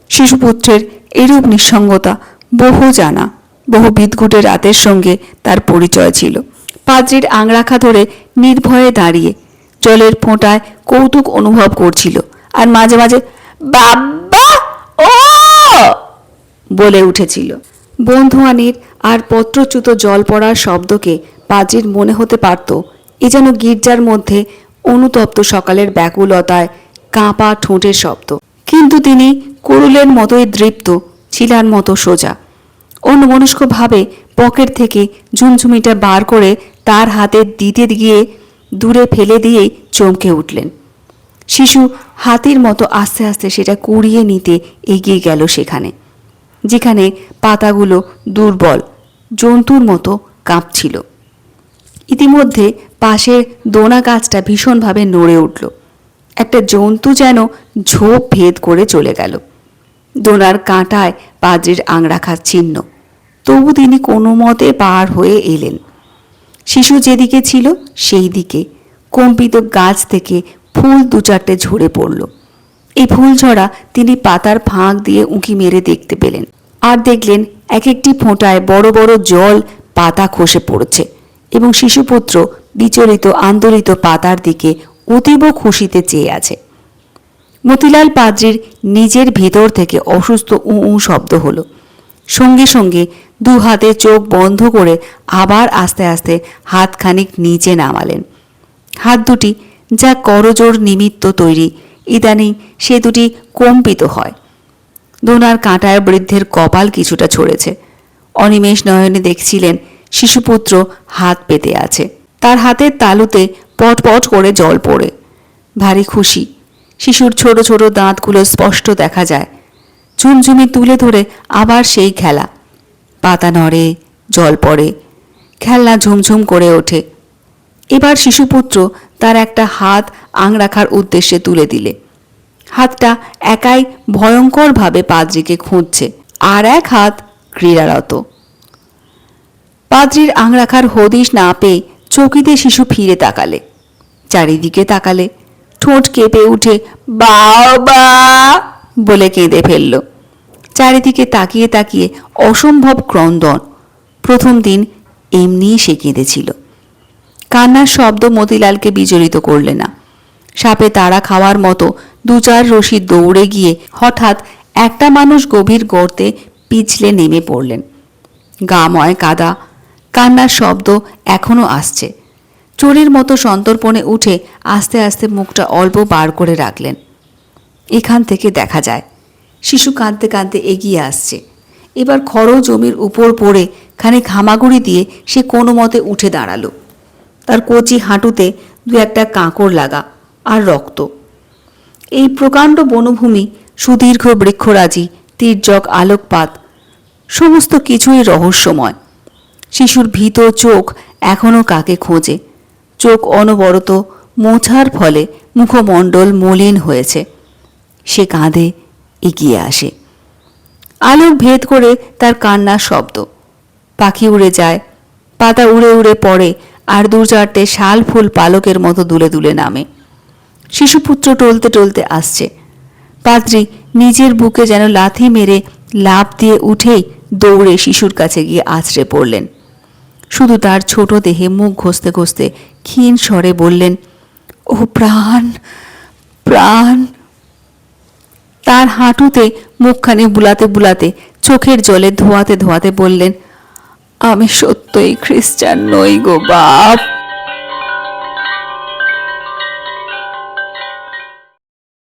শিশুপুত্রের এরূপ নিঃসঙ্গতা বহু জানা, বহু বিদঘুটে রাতের সঙ্গে তার পরিচয় ছিল। পাদ্রীর আংরাখা ধরে নির্ভয়ে দাঁড়িয়ে জলের ফোঁটায় কৌতুক অনুভব করছিল, আর মাঝে মাঝে বাবা ও বলে উঠেছিল। বন্ধুয়ানির আর পত্রচ্যুত জল পড়ার শব্দকে পাদ্রীর মনে হতে পারত এ যেন গির্জার মধ্যে অনুতপ্ত সকালের ব্যাকুলতায় কাঁপা ঠোঁটের শব্দ। কিন্তু তিনি কুড়ুলের মতোই দৃপ্ত, ছিলার মতো সোজা। অন্যমনস্কভাবে পকেট থেকে ঝুমঝুমিটা বার করে তার হাতে দিতে গিয়ে দূরে ফেলে দিয়েই চমকে উঠলেন। শিশু হাতির মতো আস্তে আস্তে সেটা কুড়িয়ে নিতে এগিয়ে গেল সেখানে, যেখানে পাতাগুলো দুর্বল জন্তুর মতো কাঁপছিল। ইতিমধ্যে পাশের দোনা গাছটা ভীষণভাবে নড়ে উঠল। একটা জন্তু যেন ঝোপ ভেদ করে চলে গেল। দোনার কাঁটায় পাদ্রীর আংরাখার চিহ্ন, তবু তিনি কোনো মতে পার হয়ে এলেন। শিশু যেদিকে ছিল সেই দিকে কম্পিত গাছ থেকে ফুল দু চারটে ঝরে পড়ল। এই ফুল ঝরা তিনি পাতার ফাঁক দিয়ে উঁকি মেরে দেখতে পেলেন, আর দেখলেন এক একটি ফোঁটায় বড় বড় জল পাতা খসে পড়ছে, এবং শিশুপুত্র বিচলিত আন্দোলিত পাতার দিকে অতীব খুশিতে চেয়ে আছে। মতিলাল পাদ্রীর নিজের ভেতর থেকে অসুস্থ উ শব্দ হলো। সঙ্গে সঙ্গে দু হাতে চোখ বন্ধ করে আবার আস্তে আস্তে হাতখানিক নিচে নামালেন। হাত দুটি যা করজোড় নিমিত্ত তৈরি, ইদানিং সে দুটি কম্পিত হয়। দোনার কাঁটায় বৃদ্ধের কপাল কিছুটা ছড়েছে। অনিমেষ নয়নে দেখছিলেন শিশুপুত্র হাত পেতে আছে, তার হাতের তালুতে পটপট করে জল পড়ে। ভারী খুশি। শিশুর ছোট ছোট দাঁতগুলো স্পষ্ট দেখা যায়। ঝুমঝুমি তুলে ধরে আবার সেই খেলা। পাতা নড়ে, জল পড়ে, খেলনা ঝুমঝুম করে ওঠে। এবার শিশুপুত্র তার একটা হাত আংরাখার উদ্দেশ্যে তুলে দিলে। হাতটা একাই ভয়ঙ্করভাবে পাদ্রীকে খুঁজছে, আর এক হাত ক্রীড়ারত। পাদ্রীর আংরাখার হদিশ না পেয়ে চকিতে শিশু ফিরে তাকালে, চারিদিকে তাকালে, ঠোঁট কেঁপে উঠে বাবা বলে কেঁদে ফেলল। চারিদিকে তাকিয়ে তাকিয়ে অসম্ভব ক্রন্দন। প্রথম দিন এমনিই সে কেঁদেছিল। কান্নার শব্দ মতিলালকে বিচলিত করলে না। সাপে তাড়া খাওয়ার মতো দু চার রশি দৌড়ে গিয়ে হঠাৎ একটা মানুষ গভীর গর্তে পিছলে নেমে পড়লেন। গাময় কাদা, কান্নার শব্দ এখনো আসছে। চোরের মতো সন্তর্পণে উঠে আস্তে আস্তে মুখটা অল্প বার করে রাখলেন। এখান থেকে দেখা যায় শিশু কাঁদতে কাঁদতে এগিয়ে আসছে। এবার খড় জমির উপর পড়ে খানিক হামাগুড়ি দিয়ে সে কোনো মতে উঠে দাঁড়ালো। তার কচি হাঁটুতে দু একটা কাঁকড় লাগা আর রক্ত। এই প্রকাণ্ড বনভূমি, সুদীর্ঘ বৃক্ষরাজি, তির্যক আলোকপাত, সমস্ত কিছুই রহস্যময়। শিশুর ভীত চোখ এখনও কাকে খোঁজে। চোখ অনবরত মোছার ফলে মুখমণ্ডল মলিন হয়েছে। সে কাঁধে এগিয়ে আসে। আলোক ভেদ করে তার কান্নার শব্দ। পাখি উড়ে যায়, পাতা উড়ে উড়ে পড়ে, আর দু চারটে শাল ফুল পালকের মতো দুলে দুলে নামে। শিশুপুত্র টলতে টলতে আসছে। পাদ্রী নিজের বুকে যেন লাথি মেরে লাফ দিয়ে উঠেই দৌড়ে শিশুর কাছে গিয়ে আছড়ে পড়লেন। শুধু তার ছোট দেহে মুখ ঘষতে ঘষতে ক্ষীণ স্বরে বললেন, ও প্রাণ প্রাণ। তার হাঁটুতে মুখখানি বুলাতে বুলাতে চোখের জলে ধোয়াতে ধোয়াতে বললেন, আমি সত্যই খ্রিস্টান নই গো বাপ।